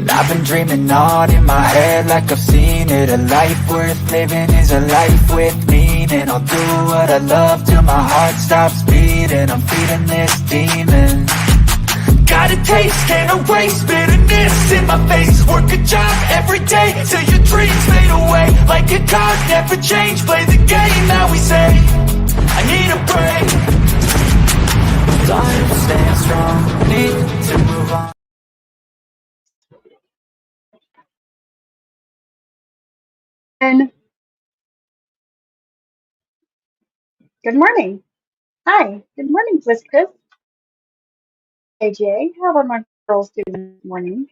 I've been dreaming on in my head like I've seen it. A life worth living is a life with meaning. I'll do what I love till my heart stops beating. I'm feeding this demon. Got a taste, can't erase bitterness in my face. Work a job every day till your dreams fade away. Like a card, never change, play the game that we say. I need a break. Time to stand strong, need to move on. And good morning. Hi. Good morning, Bliss Chris. AJ. How are my girls doing this morning?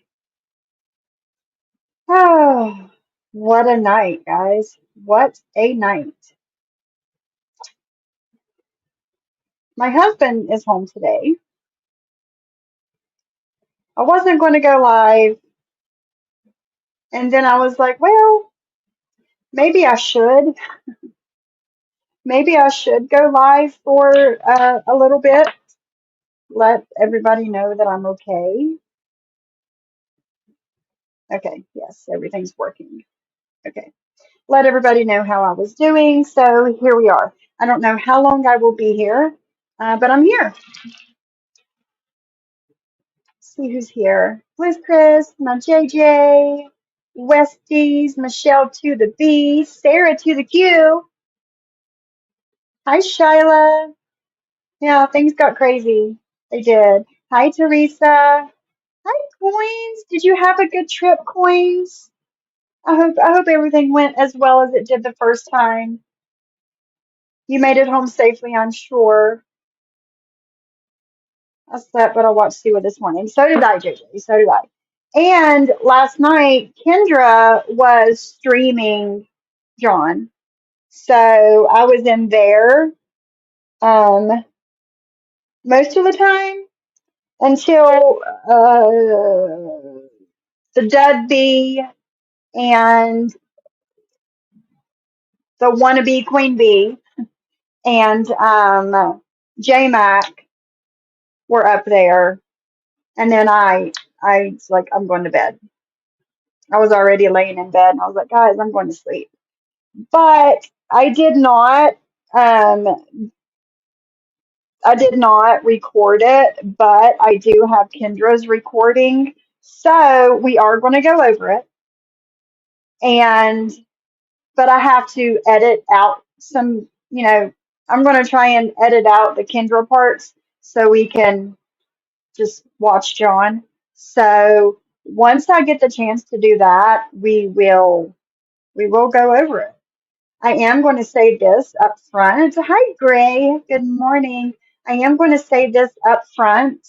Oh, what a night, guys. What a night. My husband is home today. I wasn't going to go live, and then I was like, well, maybe I should. Maybe I should go live for a little bit. Let everybody know that I'm okay. Okay, yes, everything's working. Okay. Let everybody know how I was doing. So here we are. I don't know how long I will be here, but I'm here. See who's here. Liz Chris, my JJ, Westies, Michelle to the B, Sarah to the Q. Hi, Shyla. Yeah, things got crazy. They did. Hi, Teresa. Hi, Coins. Did you have a good trip, Coins? I hope everything went as well as it did the first time. You made it home safely, I'm sure. I slept, but I watched Sua this morning. So did I, JJ. So did I. And last night, Kendra was streaming John. So I was in there most of the time until the Dud Bee and the wannabe Queen Bee and J Mac were up there. And then I was like, I'm going to bed. I was already laying in bed and I was like, guys, I'm going to sleep. But um I did not record it, but I do have Kendra's recording. So we are going to go over it. And but I have to edit out some, I'm going to try and edit out the Kendra parts so we can just watch John. So once I get the chance to do that, we will go over it. I am going to say this up front. Hi, Gray. Good morning. I am going to say this up front.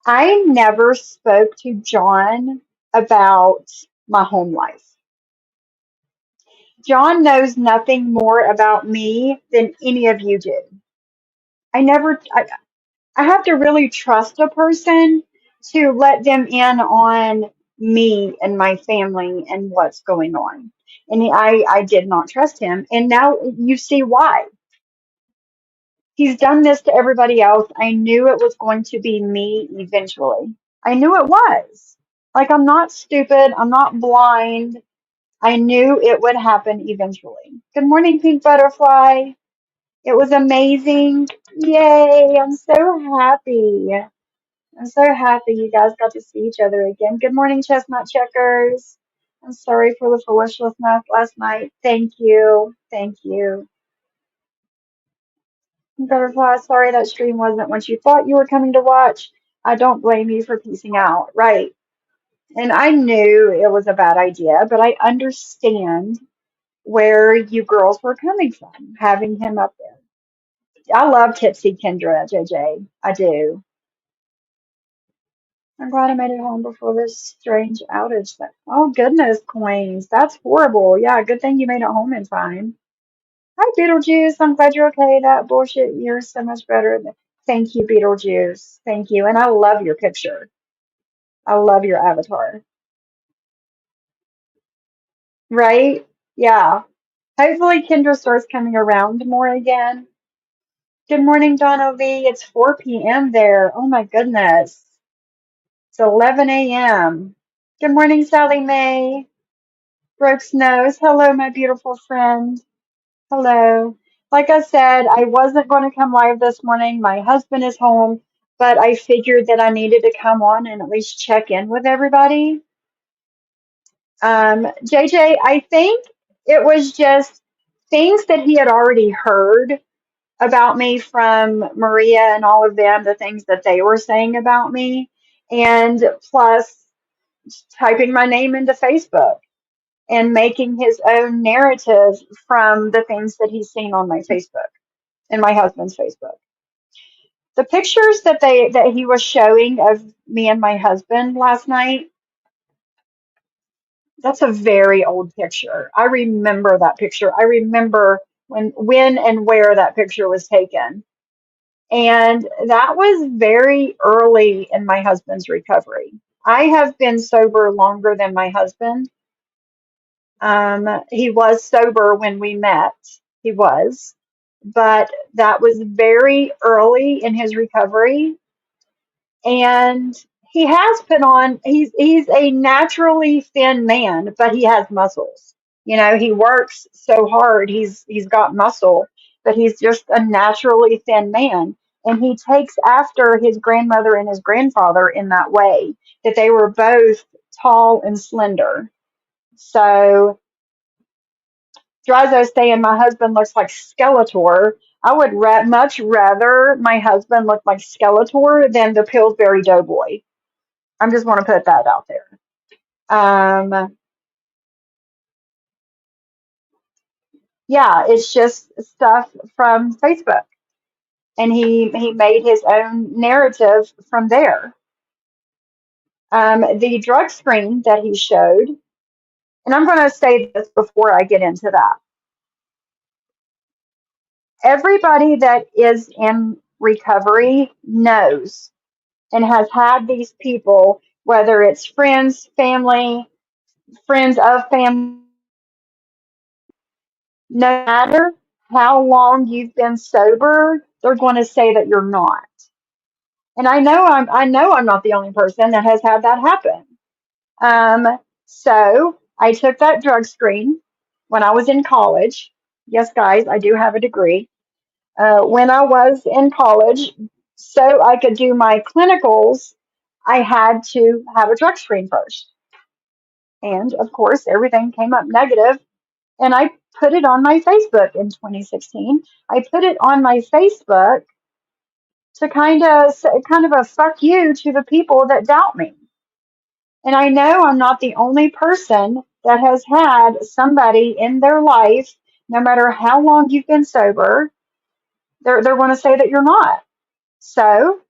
I never spoke to John about my home life. John knows nothing more about me than any of you do. I have to really trust a person to let them in on me and my family and what's going on. And I did not trust him. And now you see why. He's done this to everybody else. I knew it was going to be me eventually. I knew it was. Like, I'm not stupid. I'm not blind. I knew it would happen eventually. Good morning, Pink Butterfly. It was amazing. Yay. I'm so happy. I'm so happy you guys got to see each other again. Good morning, Chestnut Checkers. I'm sorry for the foolishness last night. Thank you. Thank you. Butterfly, sorry that stream wasn't what you thought you were coming to watch. I don't blame you for piecing out. Right. And I knew it was a bad idea, but I understand where you girls were coming from, having him up there. I love Tipsy Kendra, JJ. I do. I'm glad I made it home before this strange outage. Oh, goodness, Queens. That's horrible. Yeah, good thing you made it home in time. Hi, Beetlejuice. I'm glad you're okay. That bullshit, you're so much better. Thank you, Beetlejuice. Thank you. And I love your picture. I love your avatar. Right? Yeah. Hopefully Kendra starts coming around more again. Good morning, Donna Lee. It's 4 p.m. there. Oh my goodness. It's 11 a.m. Good morning, Sally Mae. Brooks Nose. Hello, my beautiful friend. Hello. Like I said, I wasn't going to come live this morning. My husband is home, but I figured that I needed to come on and at least check in with everybody. JJ, I think it was just things that he had already heard about me from Maria and all of them, the things that they were saying about me, and plus typing my name into Facebook and making his own narrative from the things that he's seen on my Facebook and my husband's Facebook. The pictures that he was showing of me and my husband last night, that's a very old picture. I remember that picture. I remember when and where that picture was taken. And that was very early in my husband's recovery. I have been sober longer than my husband. He was sober when we met. He was, but that was very early in his recovery. And he has put on, he's a naturally thin man, but he has muscles. You know, he works so hard. He's got muscle, but he's just a naturally thin man. And he takes after his grandmother and his grandfather in that way, that they were both tall and slender. So Dryzo saying my husband looks like Skeletor. I would much rather my husband look like Skeletor than the Pillsbury Doughboy. I'm just want to put that out there. Yeah, it's just stuff from Facebook, and he made his own narrative from there. The drug screen that he showed, and I'm going to say this before I get into that. Everybody that is in recovery knows and has had these people, whether it's friends, family, friends of family, no matter how long you've been sober, they're going to say that you're not. And I know I'm not the only person that has had that happen. So I took that drug screen when I was in college. Yes, guys, I do have a degree. When I was in college, so I could do my clinicals, I had to have a drug screen first. And of course, everything came up negative, and I put it on my Facebook in 2016. I put it on my Facebook to kind of a fuck you to the people that doubt me. And I know I'm not the only person that has had somebody in their life, no matter how long you've been sober, they're going to say that you're not. So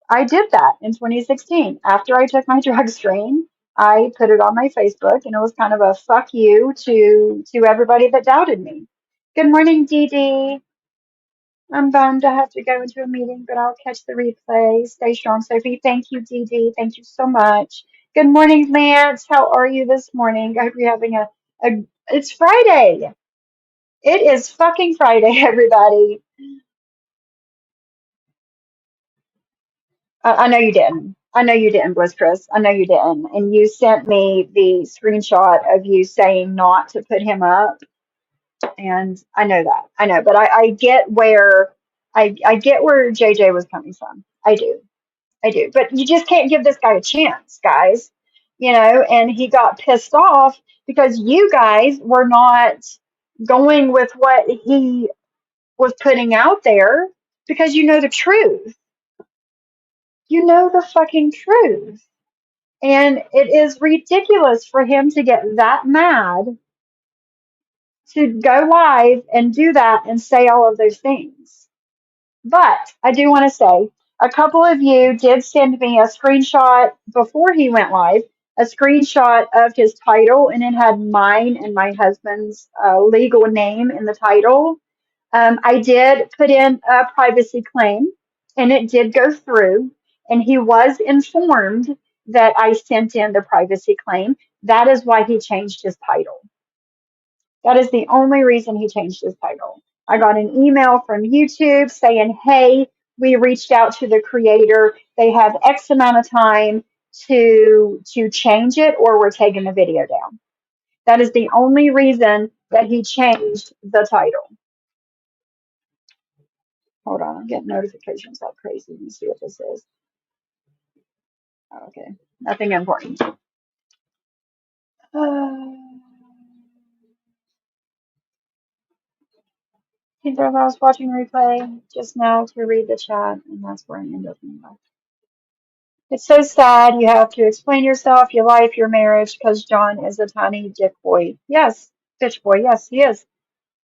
I did that in 2016. After I took my drug screen, I put it on my Facebook, and it was kind of a fuck you to everybody that doubted me. Good morning, Dee Dee. I'm bummed I have to go into a meeting, but I'll catch the replay. Stay strong, Sophie. Thank you, Dee Dee. Thank you so much. Good morning, Lance. How are you this morning? I hope you're having a it's Friday. It is fucking Friday, everybody. I know you didn't. I know you didn't, Bliss Chris. I know you didn't. And you sent me the screenshot of you saying not to put him up. And I know that. I know, but I get where I get where JJ was coming from. I do. I do. But you just can't give this guy a chance, guys. You know, and he got pissed off because you guys were not going with what he was putting out there because you know the truth. You know the fucking truth. And it is ridiculous for him to get that mad to go live and do that and say all of those things. But I do want to say a couple of you did send me a screenshot before he went live, a screenshot of his title, and it had mine and my husband's legal name in the title. I did put in a privacy claim, and it did go through, and he was informed that I sent in the privacy claim. That is why he changed his title. That is the only reason he changed his title. I got an email from YouTube saying, hey, we reached out to the creator. They have X amount of time to change it, or we're taking the video down. That is the only reason that he changed the title. Hold on, I'm getting notifications like crazy. Let me see what this is. Okay, nothing important. I was watching replay just now to read the chat, and that's where I ended up. It's so sad you have to explain yourself, your life, your marriage, because John is a tiny dick boy. Yes, bitch boy. Yes, he is.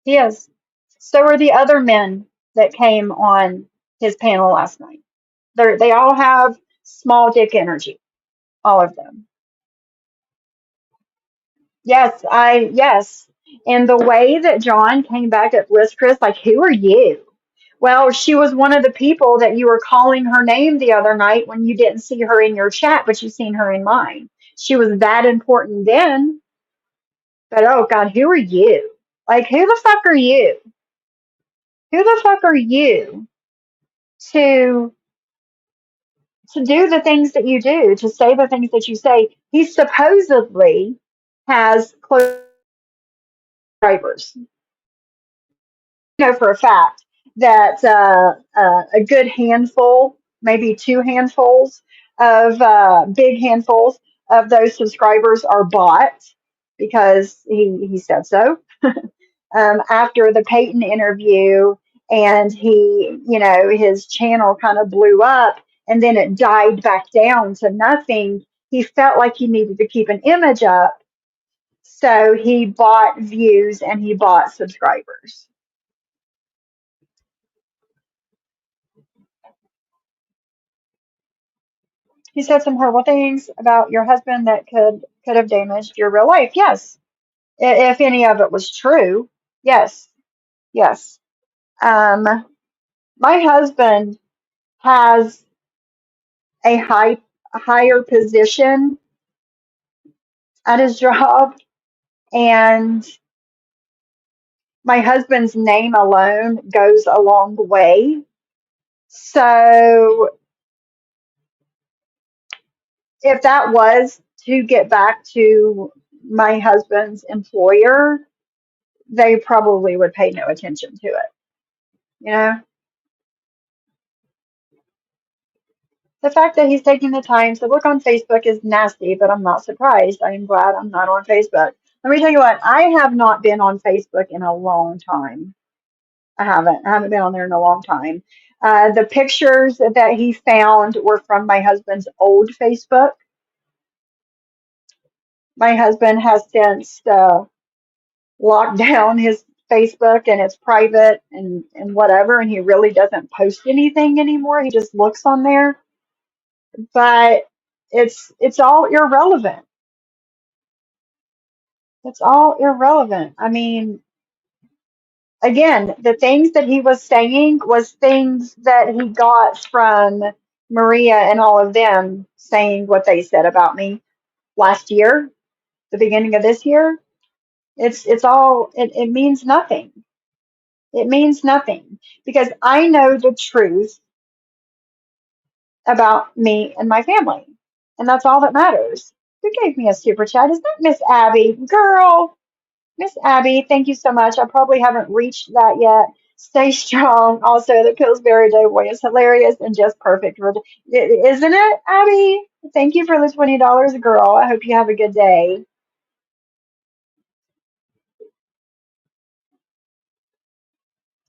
He is. So are the other men that came on his panel last night. They all have small dick energy. All of them. Yes. And the way that John came back at Bliss Chris, like, who are you? Well, she was one of the people that you were calling her name the other night when you didn't see her in your chat, but you seen her in mine. She was that important then. But oh God, who are you? Like, who the fuck are you? Who the fuck are you to do the things that you do, to say the things that you say? He supposedly has close subscribers. Know for a fact that a good handful, maybe two handfuls of big handfuls of those subscribers are bought because he said so. After the Peyton interview, and his channel kind of blew up, and then it died back down to nothing. He felt like he needed to keep an image up, so he bought views and he bought subscribers. He said some horrible things about your husband that could have damaged your real life. Yes, if any of it was true. Yes, yes. Um, my husband has a higher position at his job, and my husband's name alone goes a long way. So if that was to get back to my husband's employer, they probably would pay no attention to it. You know, the fact that he's taking the time to look on Facebook is nasty, but I'm not surprised. I am glad I'm not on Facebook. Let me tell you what, I have not been on Facebook in a long time. I haven't. I haven't been on there in a long time. The pictures that he found were from my husband's old Facebook. My husband has since locked down his Facebook, and it's private and whatever, and he really doesn't post anything anymore. He just looks on there. But it's all irrelevant. It's all irrelevant. I mean, again, the things that he was saying was things that he got from Maria and all of them saying what they said about me last year, the beginning of this year. It means nothing. It means nothing because I know the truth about me and my family. And that's all that matters. Who gave me a super chat? Is that Miss Abby? Girl, Miss Abby, thank you so much. I probably haven't reached that yet. Stay strong. Also, the Pillsbury Doughboy is hilarious and just perfect. Isn't it, Abby? Thank you for the $20, girl. I hope you have a good day.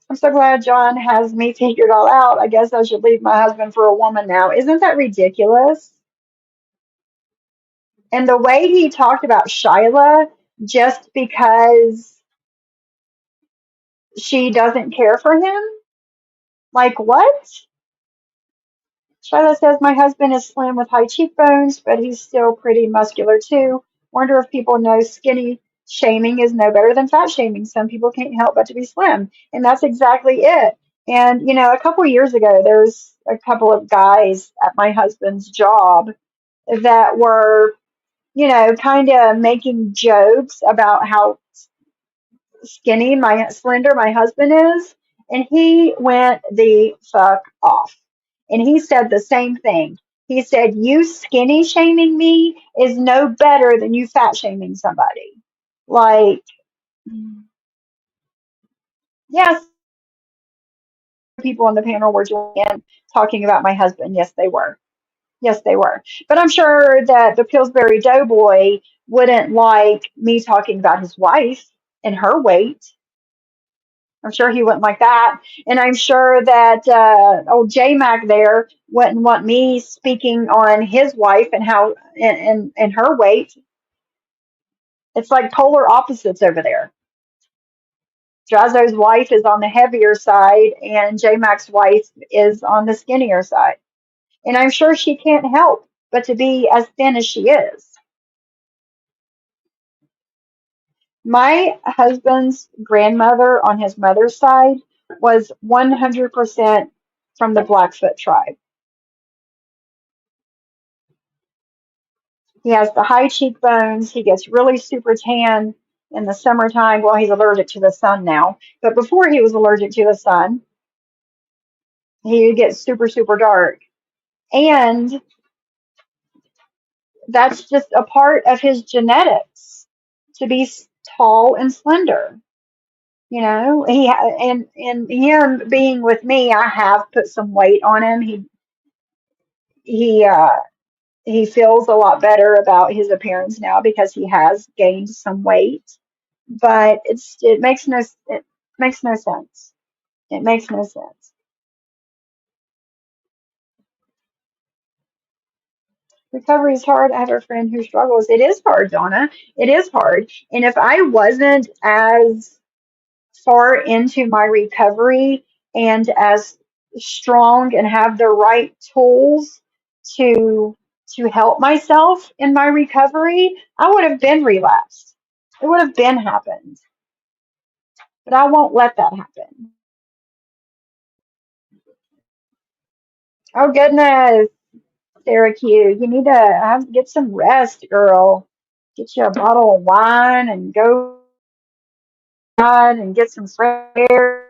I'm so glad John has me figured all out. I guess I should leave my husband for a woman now. Isn't that ridiculous? And the way he talked about Shyla just because she doesn't care for him? Like what? Shyla says, my husband is slim with high cheekbones, but he's still pretty muscular too. Wonder if people know skinny shaming is no better than fat shaming. Some people can't help but to be slim. And that's exactly it. And, a couple years ago, there's a couple of guys at my husband's job that were, kind of making jokes about how skinny, my slender my husband is, and he went the fuck off. And he said the same thing. He said, "You skinny shaming me is no better than you fat shaming somebody." Like, yes, people on the panel were joining talking about my husband. Yes, they were. Yes, they were. But I'm sure that the Pillsbury Doughboy wouldn't like me talking about his wife and her weight. I'm sure he wouldn't like that. And I'm sure that old J Mac there wouldn't want me speaking on his wife and how and her weight. It's like polar opposites over there. Jazzo's wife is on the heavier side, and J Mac's wife is on the skinnier side. And I'm sure she can't help but to be as thin as she is. My husband's grandmother on his mother's side was 100% from the Blackfoot tribe. He has the high cheekbones. He gets really super tan in the summertime. Well, he's allergic to the sun now, but before he was allergic to the sun, he gets super, super dark. And that's just a part of his genetics to be tall and slender. You know, and him being with me, I have put some weight on him. He he feels a lot better about his appearance now because he has gained some weight. But it makes no sense. It makes no sense. Recovery is hard. I have a friend who struggles. It is hard, Donna. It is hard. And if I wasn't as far into my recovery and as strong and have the right tools to help myself in my recovery, I would have been relapsed. It would have been happened. But I won't let that happen. Oh goodness, Sarah Q, you need to get some rest, girl. Get you a bottle of wine and go outside and get some fresh air.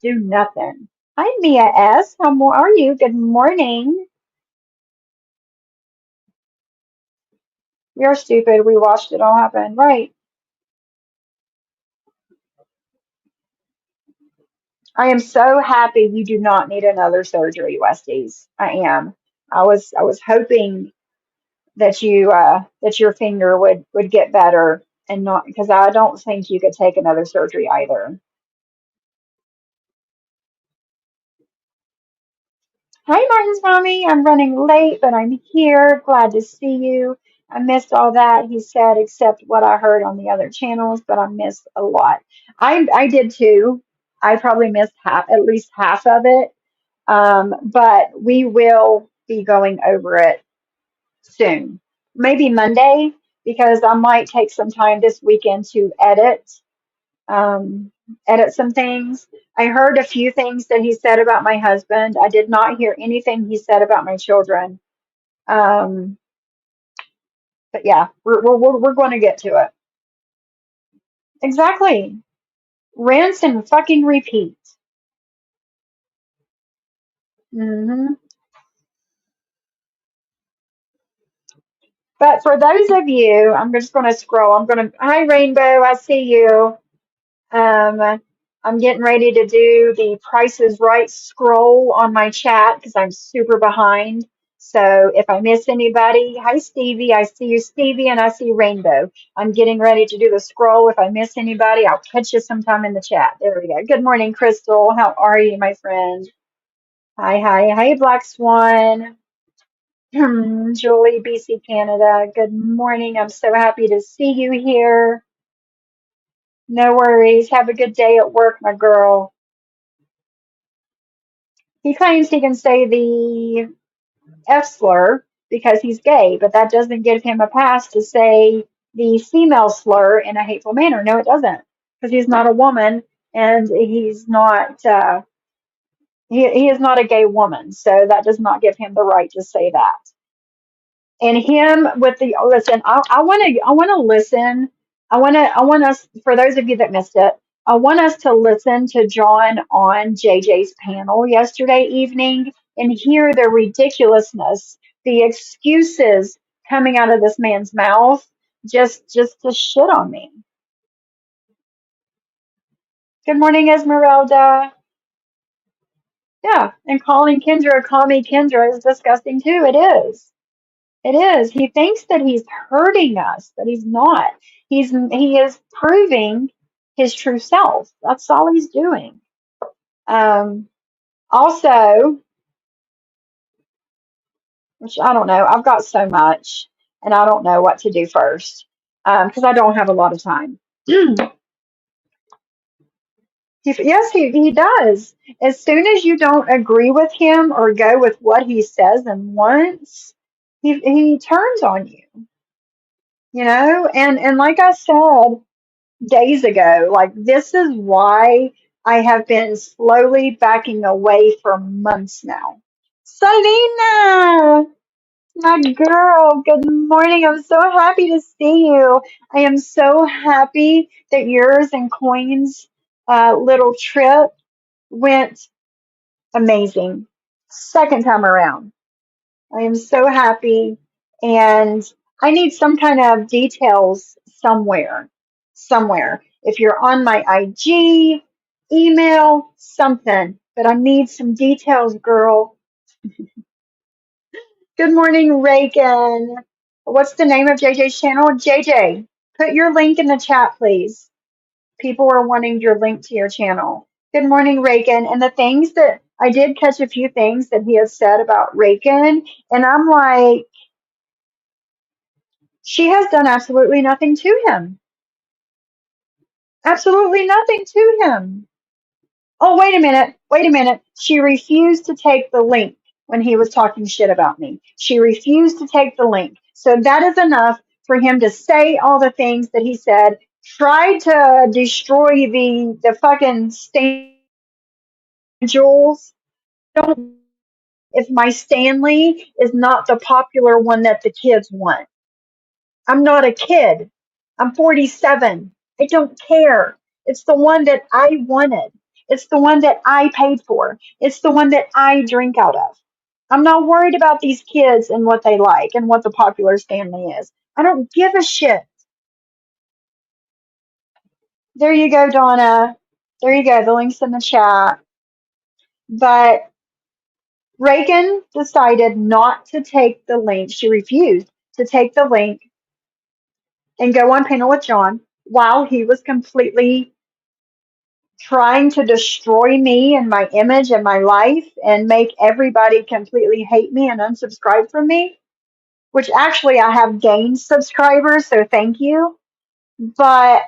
Do nothing. Hi, Mia S. How are you? Good morning. We are stupid. We watched it all happen. Right. I am so happy you do not need another surgery, Westies. I am. I was hoping that that your finger would get better and not because I don't think you could take another surgery either. Hi, Martin's mommy. I'm running late, but I'm here. Glad to see you. I missed all that he said, except what I heard on the other channels, but I missed a lot. I did too. I probably missed at least half of it. But we will be going over it soon. Maybe Monday, because I might take some time this weekend to um, edit some things. I heard a few things that he said about my husband. I did not hear anything he said about my children. Um, but yeah, we're going to get to it. Exactly. Rinse and fucking repeat. hmm But for those of you, I'm just going to scroll. Hi, Rainbow, I see you. Um, I'm getting ready to do the Price is Right scroll on my chat because I'm super behind. So if I miss anybody, hi Stevie, I see you, Stevie, and I see Rainbow. I'm getting ready to do the scroll. If I miss anybody, I'll catch you sometime in the chat. There we go. Good morning, Crystal. How are you, my friend? Hi, hi, hi, Black Swan. Julie, BC, Canada. Good morning. I'm so happy to see you here. No worries. Have a good day at work, my girl. He claims he can say the F slur because he's gay, but that doesn't give him a pass to say the female slur in a hateful manner. No, it doesn't, because he's not a woman and he's not he is not a gay woman, so that does not give him the right to say that. And him with the listen, I want to listen. I want us for those of you that missed it. I want us to listen to John on JJ's panel yesterday evening and hear the ridiculousness, the excuses coming out of this man's mouth just to shit on me. Good morning, Esmeralda. Yeah, and calling Kendra, call me Kendra is disgusting too. It is. It is. He thinks that he's hurting us, but he's not. He is proving his true self. That's all he's doing. Um, Also, which I don't know, I've got so much, and I don't know what to do first because I don't have a lot of time. Yes, he does. As soon as you don't agree with him or go with what he says and wants, he turns on you, you know? And like I said days ago, like this is why I have been slowly backing away for months now. Selena, my girl, good morning. I'm so happy to see you. I am so happy that yours and Queen's little trip went amazing. Second time around. I am so happy, and I need some kind of details somewhere. Somewhere. If you're on my IG, email, something. But I need some details, girl. Good morning, Reagan. What's the name of JJ's channel? JJ, put your link in the chat, please. People are wanting your link to your channel. Good morning, Reagan. And the things that I did catch a few things that he has said about Reagan, and I'm like, she has done absolutely nothing to him. Absolutely nothing to him. Oh, wait a minute. Wait a minute. She refused to take the link when he was talking shit about me. She refused to take the link. So that is enough for him to say all the things that he said, tried to destroy the fucking Stanley jewels. Don't if my Stanley is not the popular one that the kids want. I'm not a kid. I'm 47. I don't care. It's the one that I wanted. It's the one that I paid for. It's the one that I drink out of. I'm not worried about these kids and what they like and what the popular Stanley is. I don't give a shit. There you go, Donna. There you go. The link's in the chat. But Reagan decided not to take the link. She refused to take the link and go on panel with John while he was completely trying to destroy me and my image and my life and make everybody completely hate me and unsubscribe from me, which actually I have gained subscribers, so thank you. But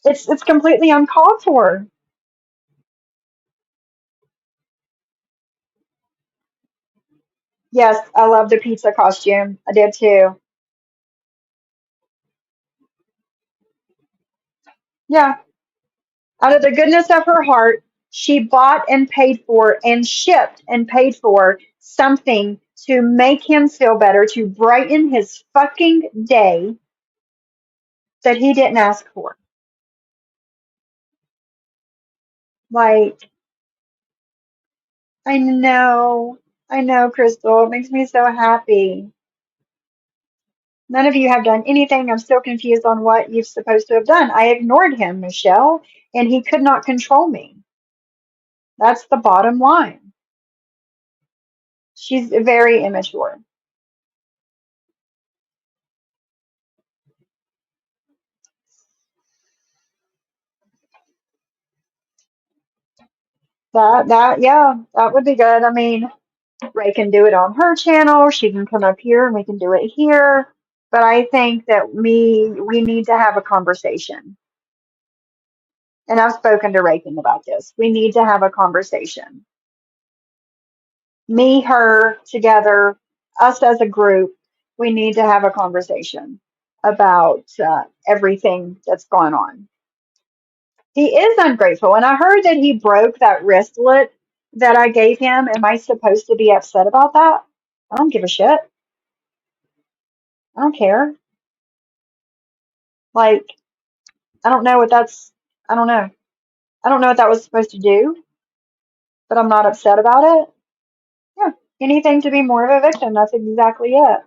it's completely uncalled for. Yes, I love the pizza costume. I did too. Yeah, out of the goodness of her heart, she bought and paid for and shipped and paid for something to make him feel better, to brighten his fucking day that he didn't ask for. Like, I know, Crystal. It makes me so happy. None of you have done anything. I'm still confused on what you're supposed to have done. I ignored him, Michelle, and he could not control me. That's the bottom line. She's very immature. Yeah, that would be good. I mean, Ray can do it on her channel. She can come up here and we can do it here. But I think that we need to have a conversation. And I've spoken to Reagan about this. We need to have a conversation. Me, her, together, us as a group, we need to have a conversation about everything that's going on. He is ungrateful. And I heard that he broke that wristlet that I gave him. Am I supposed to be upset about that? I don't give a shit. I don't care. Like, I don't know what that's, I don't know. I don't know what that was supposed to do, but I'm not upset about it. Yeah. Anything to be more of a victim. That's exactly it.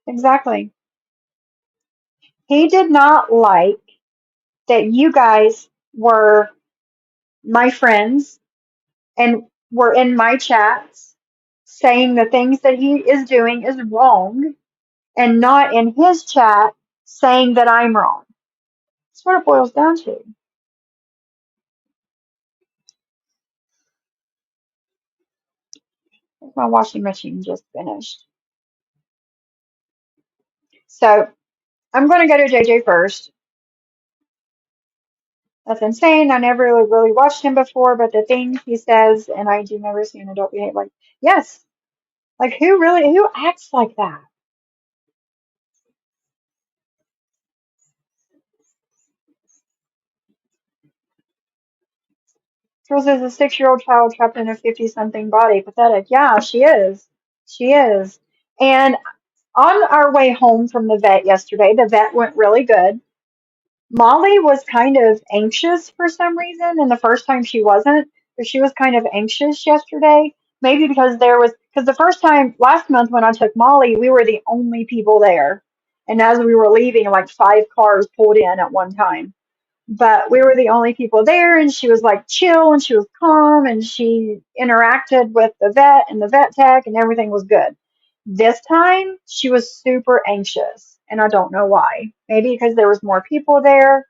Exactly. He did not like that you guys were my friends and were in my chats saying the things that he is doing is wrong and not in his chat saying that I'm wrong. That's what it boils down to. My washing machine just finished. So I'm going to go to JJ first. That's insane. I never really watched him before, but the things he says, and I do never see an adult behave like, yes, like who acts like that? Girls is a 6-year-old child trapped in a 50-something body. Pathetic. Yeah, she is. She is. And on our way home from the vet yesterday, the vet went really good. Molly was kind of anxious for some reason, and the first time she wasn't, but she was kind of anxious yesterday. Maybe because the first time last month when I took Molly, we were the only people there. And as we were leaving, like 5 cars pulled in at one time. But we were the only people there, and she was like chill and she was calm and she interacted with the vet and the vet tech, and everything was good. This time she was super anxious, and I don't know why. Maybe because there was more people there.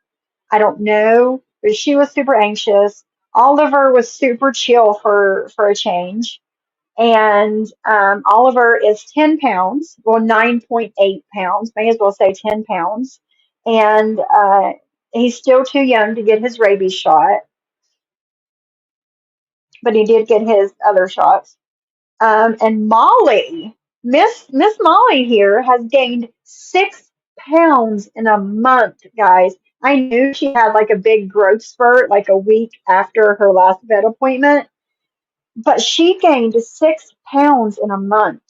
I don't know, but she was super anxious. Oliver was super chill for a change, and Oliver is 10 pounds, well 9.8 pounds, may as well say 10 pounds, and he's still too young to get his rabies shot, but he did get his other shots. And Molly, Miss Molly here has gained 6 pounds in a month, guys. I knew she had like a big growth spurt like a week after her last vet appointment, but she gained 6 pounds in a month.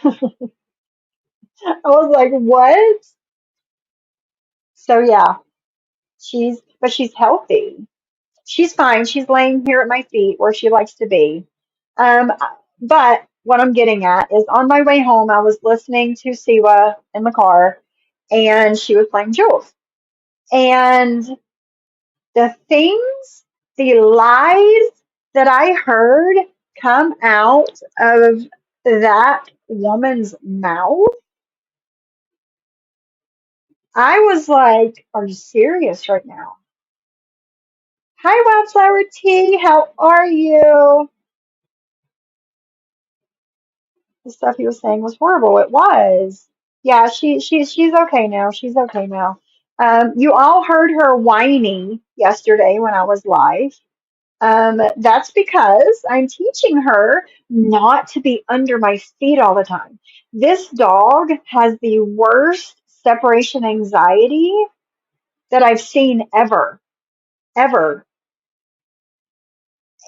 I was like, what? So yeah, she's healthy. She's fine. She's laying here at my feet where she likes to be. Um, but what I'm getting at is on my way home, I was listening to Siwa in the car, and she was playing Jules. And the things, the lies that I heard come out of that woman's mouth, I was like, are you serious right now? Hi, Wildflower Tea. How are you? The stuff he was saying was horrible. It was. Yeah, she's okay now. She's okay now. You all heard her whining yesterday when I was live. That's because I'm teaching her not to be under my feet all the time. This dog has the worst separation anxiety that I've seen ever, ever.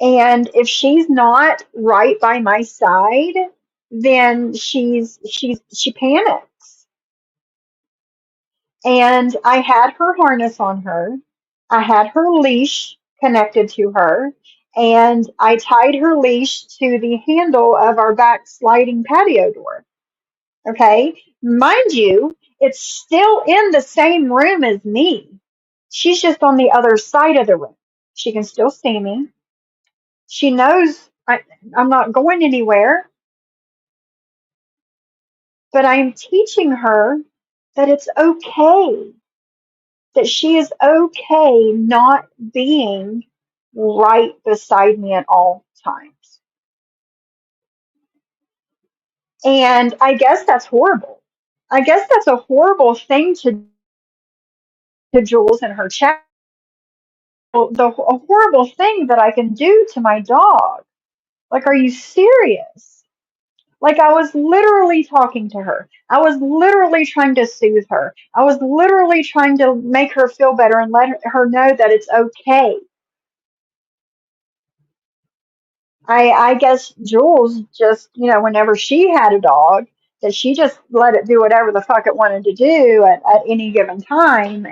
And if she's not right by my side, then she panics. And I had her harness on her. I had her leash connected to her, and I tied her leash to the handle of our back sliding patio door. Okay? Mind you, it's still in the same room as me. She's just on the other side of the room. She can still see me. She knows I'm not going anywhere, but I'm teaching her that it's okay, that she is okay not being right beside me at all times. And I guess that's horrible. I guess that's a horrible thing to Jules and her chat. A horrible thing that I can do to my dog. Like, are you serious? Like, I was literally talking to her. I was literally trying to soothe her. I was literally trying to make her feel better and let her know that it's okay. I guess Jules just, whenever she had a dog, that she just let it do whatever the fuck it wanted to do at any given time.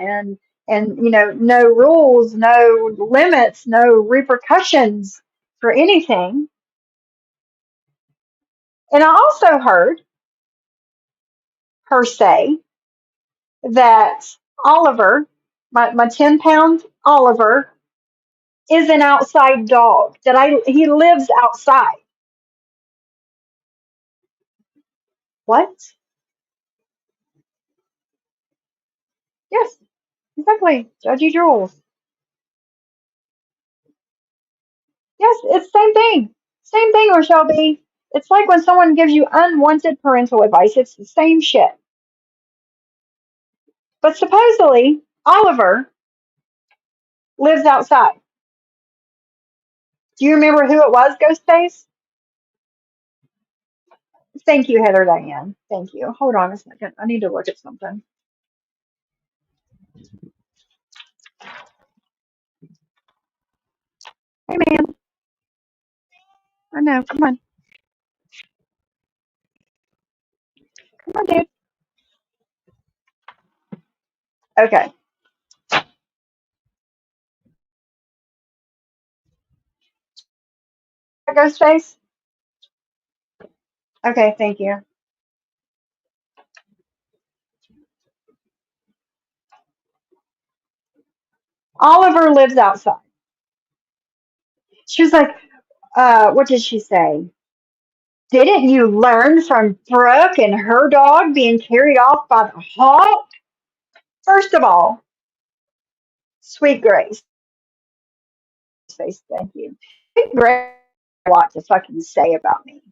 and no rules, no limits, no repercussions for anything. And I also heard her say that Oliver, my 10-pound Oliver, is an outside dog. He lives outside. What? Yes, exactly. Judgy Jules. Yes, it's same thing. Same thing, Rochelle B. It's like when someone gives you unwanted parental advice. It's the same shit. But supposedly, Oliver lives outside. Do you remember who it was, Ghostface? Thank you, Heather Diane. Thank you. Hold on a second. I need to look at something. Hey, man. I know. Come on. Come on, dude. Okay. Ghostface? Okay, thank you. Oliver lives outside. She was like, what did she say? Didn't you learn from Brooke and her dog being carried off by the hawk? First of all, sweet Grace. Face, thank you. Sweet Grace has a lot to fucking say about me.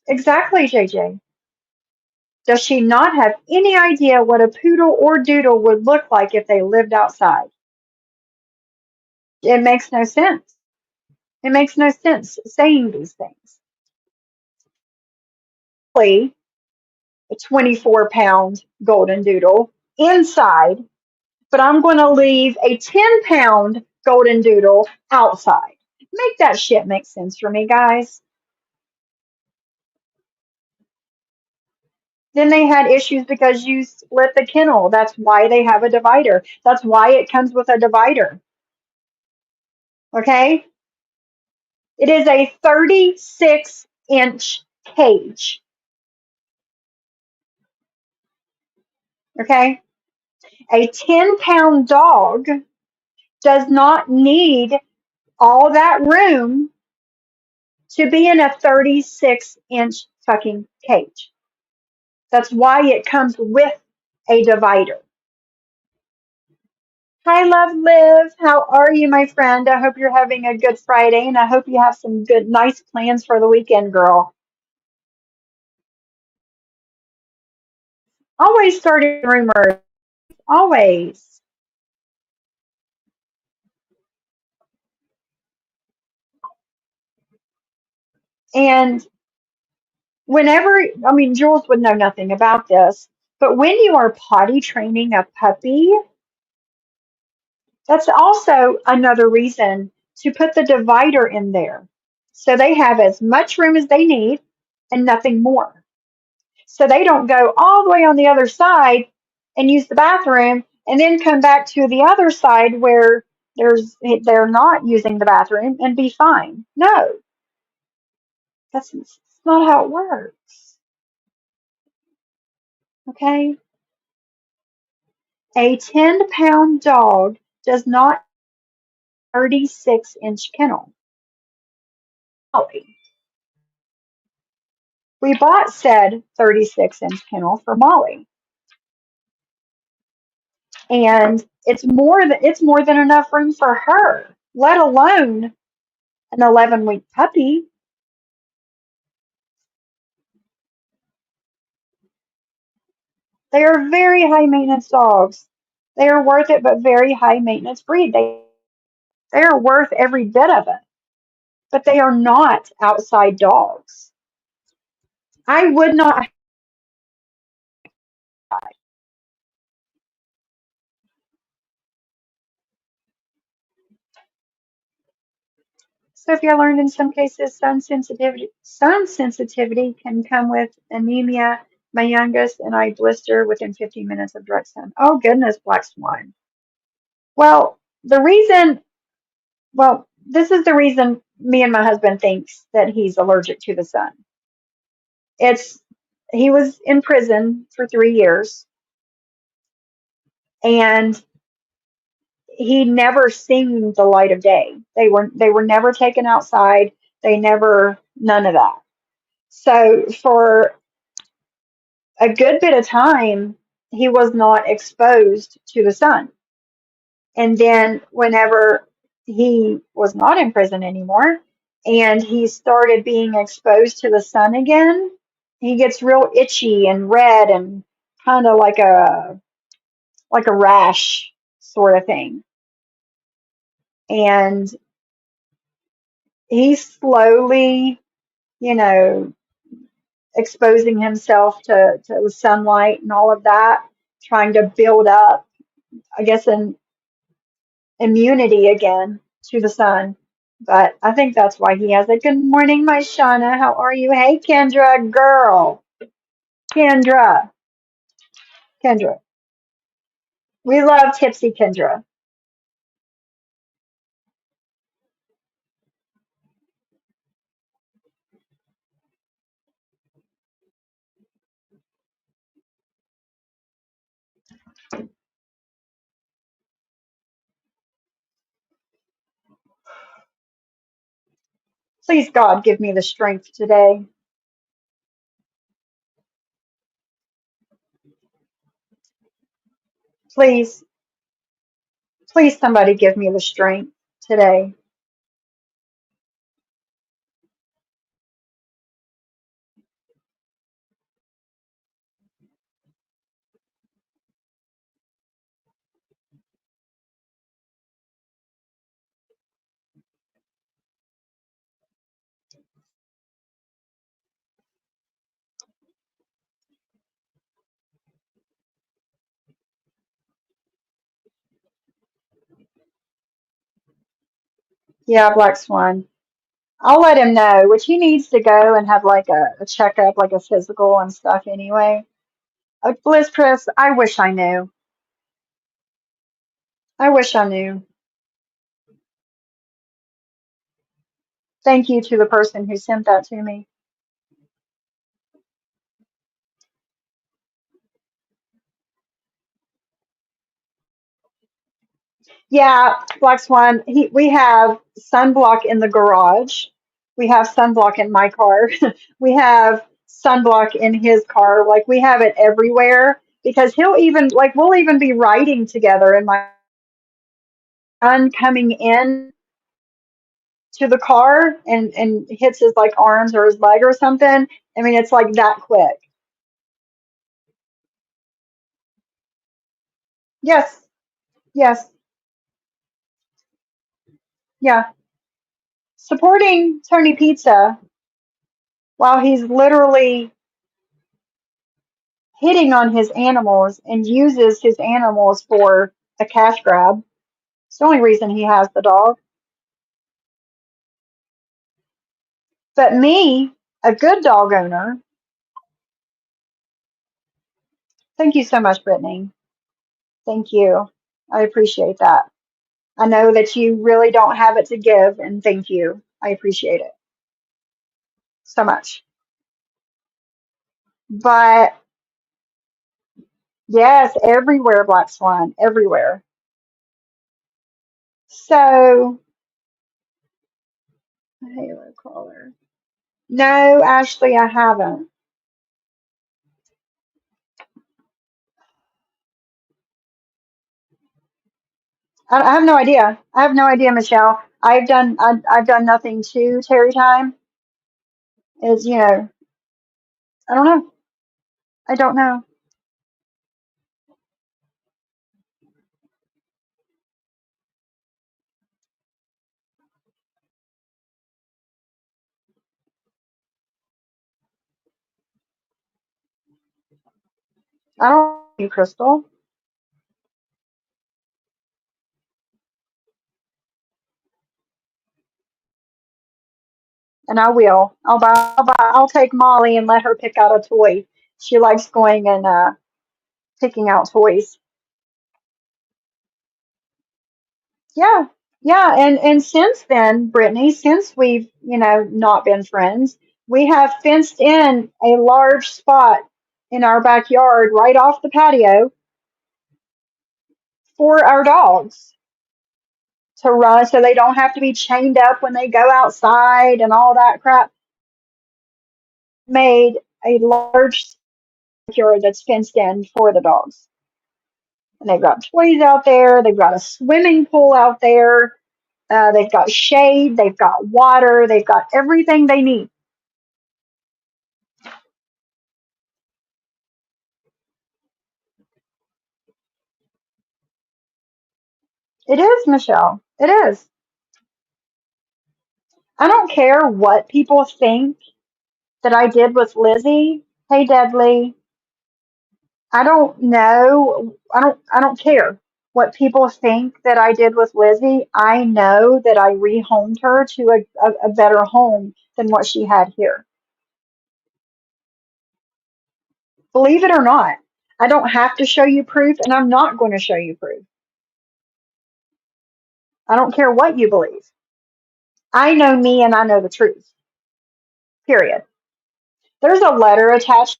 Exactly, JJ. Does she not have any idea what a poodle or doodle would look like if they lived outside? It makes no sense. It makes no sense saying these things. A 24-pound golden doodle inside, but I'm going to leave a 10-pound golden doodle outside. Make that shit make sense for me, guys. Then they had issues because you split the kennel. That's why they have a divider. That's why it comes with a divider. Okay? It is a 36-inch cage. Okay? A 10-pound dog does not need all that room to be in a 36-inch fucking cage. That's why it comes with a divider. Hi, Love Liv. How are you, my friend? I hope you're having a good Friday, and I hope you have some good, nice plans for the weekend, girl. Always starting rumors. Always. And whenever, I mean, Jules would know nothing about this, but when you are potty training a puppy, that's also another reason to put the divider in there. So they have as much room as they need and nothing more. So they don't go all the way on the other side and use the bathroom and then come back to the other side where they're not using the bathroom and be fine. No, that's not how it works. Okay? A 10-pound dog does not 36-inch kennel. Molly. We bought said 36-inch kennel for Molly, and it's more than enough room for her, let alone an 11-week puppy. They are very high maintenance dogs. They are worth it, but very high maintenance breed. They are worth every bit of it, but they are not outside dogs. I would not. Sophia learned in some cases sun sensitivity can come with anemia. My youngest and I blister within 15 minutes of direct sun. Oh goodness, black swan. Well, the reason, this is the reason me and my husband thinks that he's allergic to the sun. It's he was in prison for 3 years and he never seen the light of day. They were never taken outside. They never none of that. So for a good bit of time, he was not exposed to the sun. And then whenever he was not in prison anymore and he started being exposed to the sun again, he gets real itchy and red and kind of like a rash sort of thing. And he's slowly, you know, exposing himself to the sunlight and all of that, trying to build up, I guess, an immunity again to the sun. But I think that's why he has it. Good morning, my Shauna. How are you? Hey, Kendra, girl. Kendra. Kendra. We love Tipsy Kendra. Please, God, give me the strength today. Please, please, somebody give me the strength today. Yeah, Black Swan. I'll let him know, which he needs to go and have like a checkup, like a physical and stuff anyway. Bliss Chris, I wish I knew. I wish I knew. Thank you to the person who sent that to me. Yeah, Black Swan, we have sunblock in the garage. We have sunblock in my car. We have sunblock in his car. Like we have it everywhere because he'll even like we'll even be riding together and my son coming in to the car and hits his like arms or his leg or something. I mean, it's like that quick. Yes, yes, yeah. Supporting Tony Pizza while he's literally hitting on his animals and uses his animals for a cash grab. It's the only reason he has the dog. But me, a good dog owner, thank you so much, Brittany. Thank you. I appreciate that. I know that you really don't have it to give, and thank you. I appreciate it so much. But yes, everywhere, Black Swan, everywhere. So, halo caller. No, Ashley, I haven't. I have no idea. I have no idea, Michelle. I've done nothing to Terry time. Is I don't know. I don't know. I don't know you, Crystal. And I will. I'll take Molly and let her pick out a toy. She likes going and picking out toys. Yeah, yeah, and since then, Brittany, since we've not been friends, we have fenced in a large spot in our backyard right off the patio for our dogs to run, so they don't have to be chained up when they go outside and all that crap. Made a large backyard that's fenced in for the dogs, and they've got toys out there. They've got a swimming pool out there. They've got shade. They've got water. They've got everything they need. It is, Michelle. It is. I don't care what people think that I did with Lizzie. Hey, Deadly. I don't know. I don't care what people think that I did with Lizzie. I know that I rehomed her to a better home than what she had here. Believe it or not, I don't have to show you proof, and I'm not going to show you proof. I don't care what you believe. I know me and I know the truth. Period. There's a letter attached.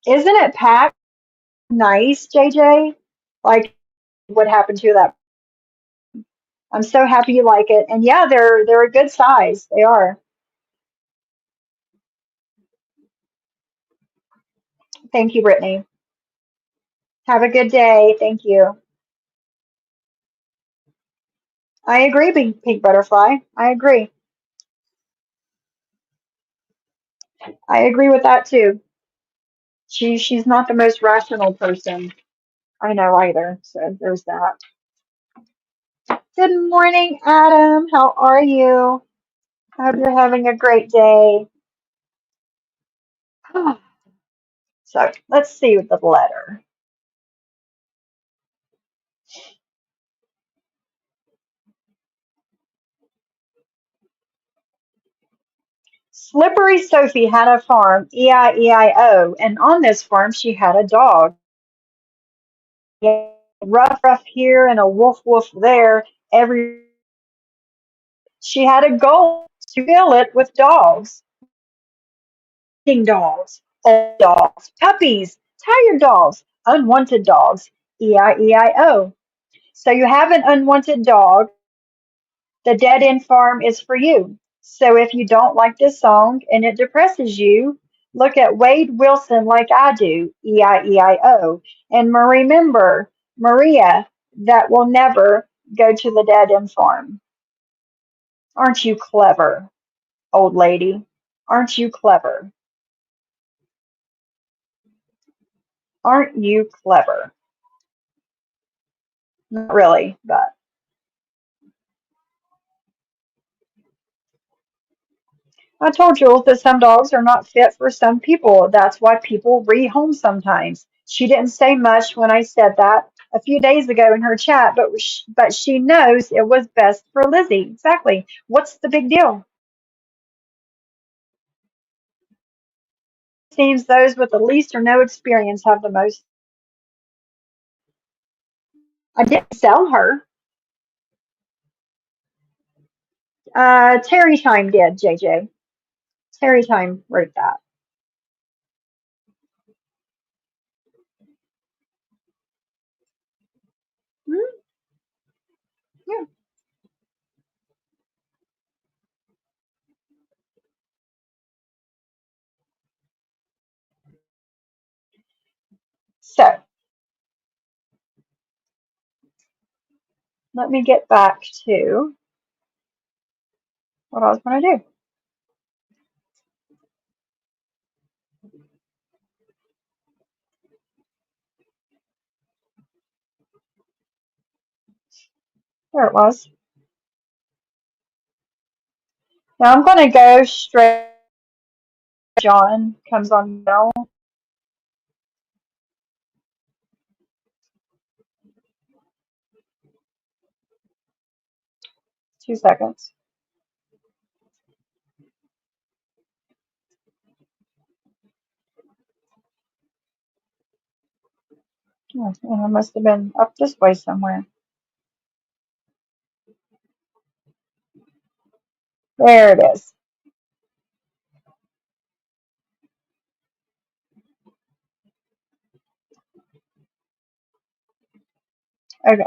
Isn't it packed nice, JJ? Like what happened to that? I'm so happy you like it. And yeah, they're a good size. They are. Thank you, Brittany. Have a good day. Thank you. I agree, pink butterfly. I agree. I agree with that too. She's not the most rational person I know either. So there's that. Good morning, Adam. How are you? I hope you're having a great day. So let's see with the letter. Slippery Sophie had a farm, E-I-E-I-O, and on this farm she had a dog. Rough, rough here and a woof, woof there. Every She had a goal to fill it with dogs, dogs, old dogs, puppies, tired dogs, unwanted dogs, E-I-E-I-O. So you have an unwanted dog. The Dead End Farm is for you. So if you don't like this song and it depresses you, look at Wade Wilson like I do, E-I-E-I-O. And remember, Maria, that will never go to the Dead End Farm. Aren't you clever, old lady? Aren't you clever? Aren't you clever? Not really, but I told Jules that some dogs are not fit for some people. That's why people rehome sometimes. She didn't say much when I said that a few days ago in her chat, but she knows it was best for Lizzie. Exactly. What's the big deal? Seems those with the least or no experience have the most. I didn't sell her. Terry Time did, JJ. Terry Time wrote that. Hmm. Yeah. So let me get back to what I was going to do. There it was. Now I'm going to go straight. John comes on now. 2 seconds. Oh, and I must have been up this way somewhere. There it is. Okay.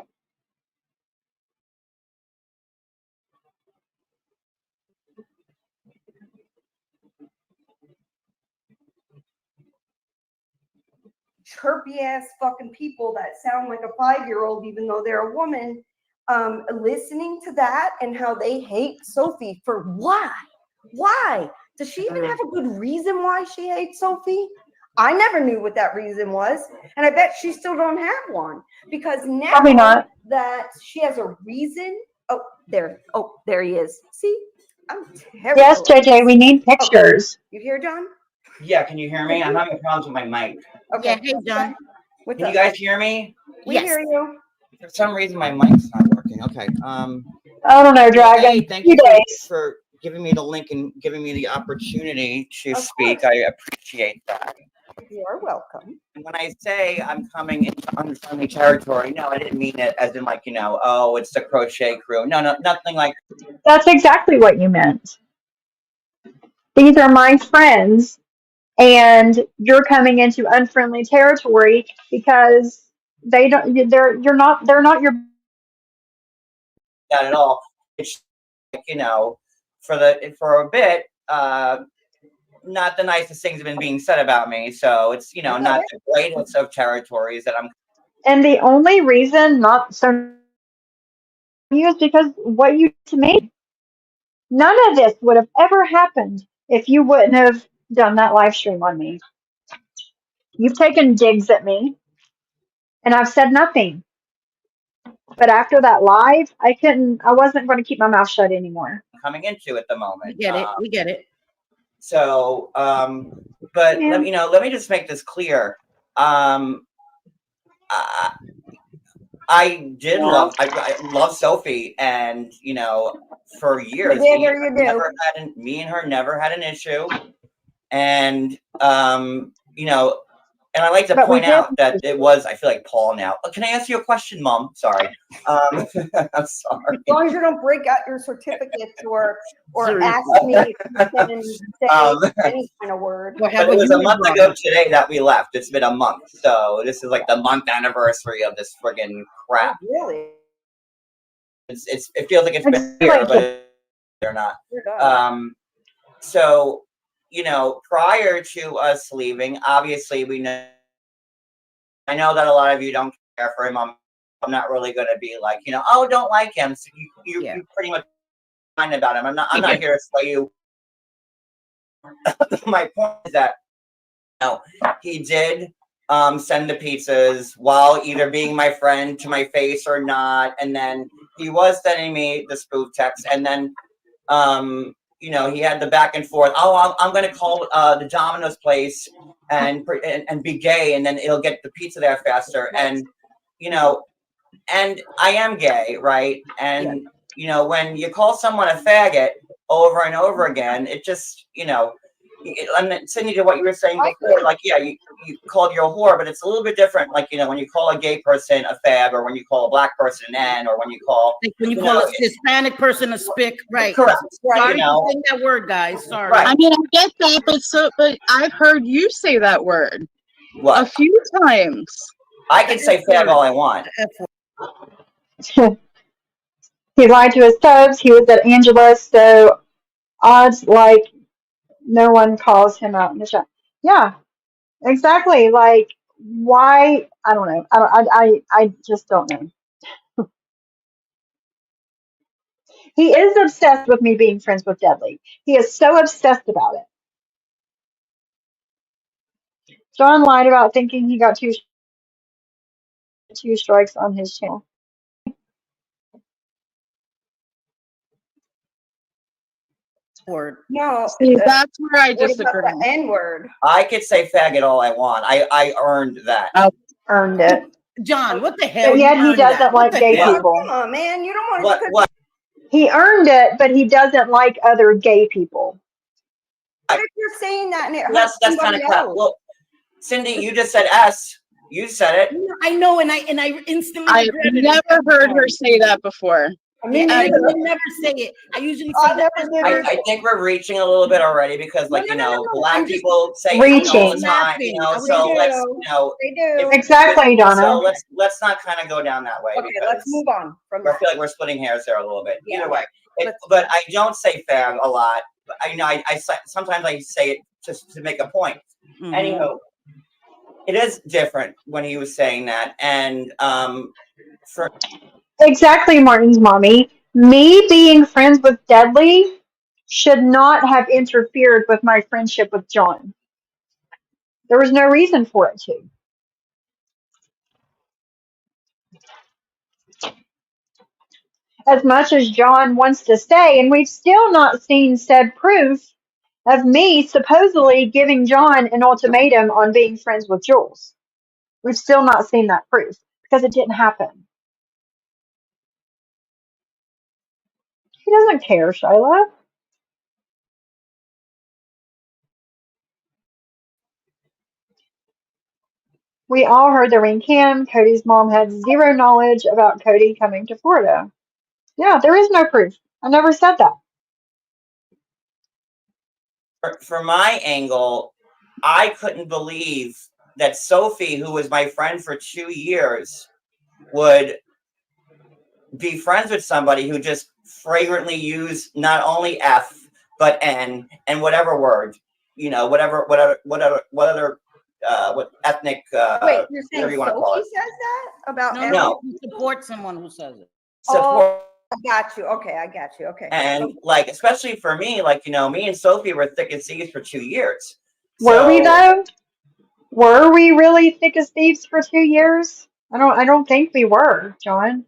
Chirpy ass fucking people that sound like a 5-year-old, even though they're a woman, listening to that and how they hate Sophie for why? Why? Does she even have a good reason why she hates Sophie? I never knew what that reason was, and I bet she still don't have one because now Probably not. that she has a reason. Oh, there he is. See, I'm terrible. Yes, JJ, we need pictures. You hear, John? Yeah, can you hear me? I'm having problems with my mic. Okay. Yeah, hey, John. What's Can up? you guys hear me? We Yes. hear you. For some reason, my mic's not working. Okay. I don't know, Dragon. Hey, thank Few you days. for giving me the link and giving me the opportunity to Of speak. course. I appreciate that. You are welcome. And when I say I'm coming into unfriendly territory, no, I didn't mean it as in like, oh, it's the crochet crew. No, nothing like. That's exactly what you meant. These are my friends, and you're coming into unfriendly territory because they're not your. That at all. It's like, for a bit, not the nicest things have been being said about me. So it's, not the greatest of territories that I'm. And the only reason not so you is because what you did to me. None of this would have ever happened if you wouldn't have done that live stream on me. You've taken digs at me, and I've said nothing. But after that live, I wasn't going to keep my mouth shut anymore. Coming into at the moment. We get it. We get it. So, but Yeah. let me just make this clear. I did love Sophie, and for years, me and her never had an issue, and and I like to point out that it was, I feel like Paul now. Can I ask you a question, Mom? Sorry. I'm sorry. As long as you don't break out your certificates or ask me if you can say any kind of word. But it was a month ago today that we left. It's been a month. So this is like the month anniversary of this friggin' crap. Oh, really? It feels like it's been here, but they're not. So, prior to us leaving, obviously I know that a lot of you don't care for him. I'm not really going to be like, oh, don't like him. So you pretty much fine about him. I'm not here to sway you. My point is that he did send the pizzas while either being my friend to my face or not, and then he was sending me the spoof text, and then he had the back and forth. Oh, I'm going to call the Domino's place and be gay, and then it'll get the pizza there faster. And and I am gay, right? And when you call someone a faggot over and over again, it just and Cindy, to what you were saying before, like you called you a whore, but it's a little bit different. Like when you call a gay person a fag, or when you call a black person an N, or when you call a Hispanic person a spick, right? Correct. Sorry for saying that word, guys. Sorry. Right. I mean, I get that, but I've heard you say that word a few times. I can say fag all I want. He lied to his subs. He was at Angela's, so odds like no one calls him out in the chat. Yeah, exactly. Like, why? I don't know. I just don't know. He is obsessed with me being friends with Deadly. He is so obsessed about it. John lied about thinking he got two strikes on his channel. Word. No, See, that's where I what about disagree. the N word? I could say faggot all I want. I earned that. Earned it. John, what the hell? But yet he You earned doesn't that. like What the gay hell? people. Come on, man. You don't want to. He earned it, but he doesn't like other gay people. What if you're saying that and it hurts That's kind of crap. Well, Cindy, you just said S. You said it. I know, and I instantly I've regretted never it. heard her say that before. I mean, I neither. would never say it. I usually say that. I think we're reaching a little bit already because, like, No. Black I'm just people say it reaching. all the time, so let's, They do. Exactly, Donna. So let's not kind of go down that way. Okay, let's move on from I that. feel like we're splitting hairs there a little bit. Yeah. Either way, but I don't say fag a lot. But I sometimes I say it just to make a point. Mhm. Anyhow, it is different when he was saying that, and for Exactly, Martin's mommy. Me being friends with Deadly should not have interfered with my friendship with John. There was no reason for it to. As much as John wants to stay, and we've still not seen said proof of me supposedly giving John an ultimatum on being friends with Jules. We've still not seen that proof because it didn't happen. He doesn't care, Shyla. We all heard the ring cam. Cody's mom had zero knowledge about Cody coming to Florida. Yeah, there is no proof. I never said that. for my angle, I couldn't believe that Sophie, who was my friend for 2 years, would be friends with somebody who just fragrantly used not only F but N and whatever word, what ethnic Wait, you're saying whatever you want to call Sophie it. says that about No, every- no, you support someone who says it. Support. I got you. Okay, I got you. Okay. And like, especially for me, like, me and Sophie were thick as thieves for 2 years. Were we though? Were we really thick as thieves for 2 years? I don't think we were, John.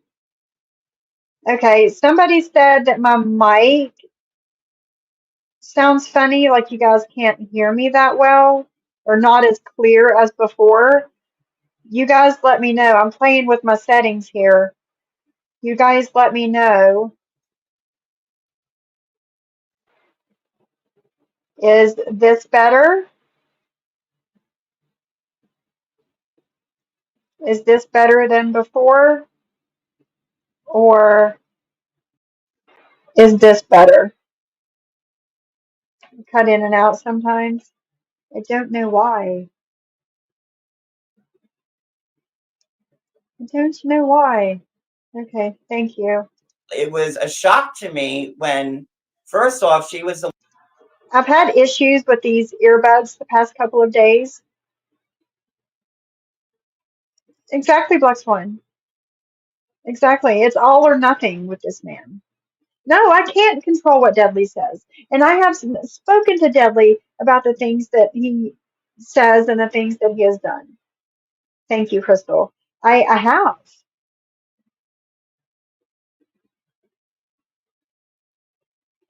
Okay, somebody said that my mic sounds funny, like you guys can't hear me that well, or not as clear as before. You guys let me know. I'm playing with my settings here. You guys let me know. Is this better? Is this better than before? Or is this better? Cut in and out sometimes. I don't know why. I don't know why. Okay, thank you. It was a shock to me when, first off, she was the I've had issues with these earbuds the past couple of days. Exactly, Black Swan. Exactly. It's all or nothing with this man. No, I can't control what Deadly says. And I have spoken to Deadly about the things that he says and the things that he has done. Thank you, Crystal. I have.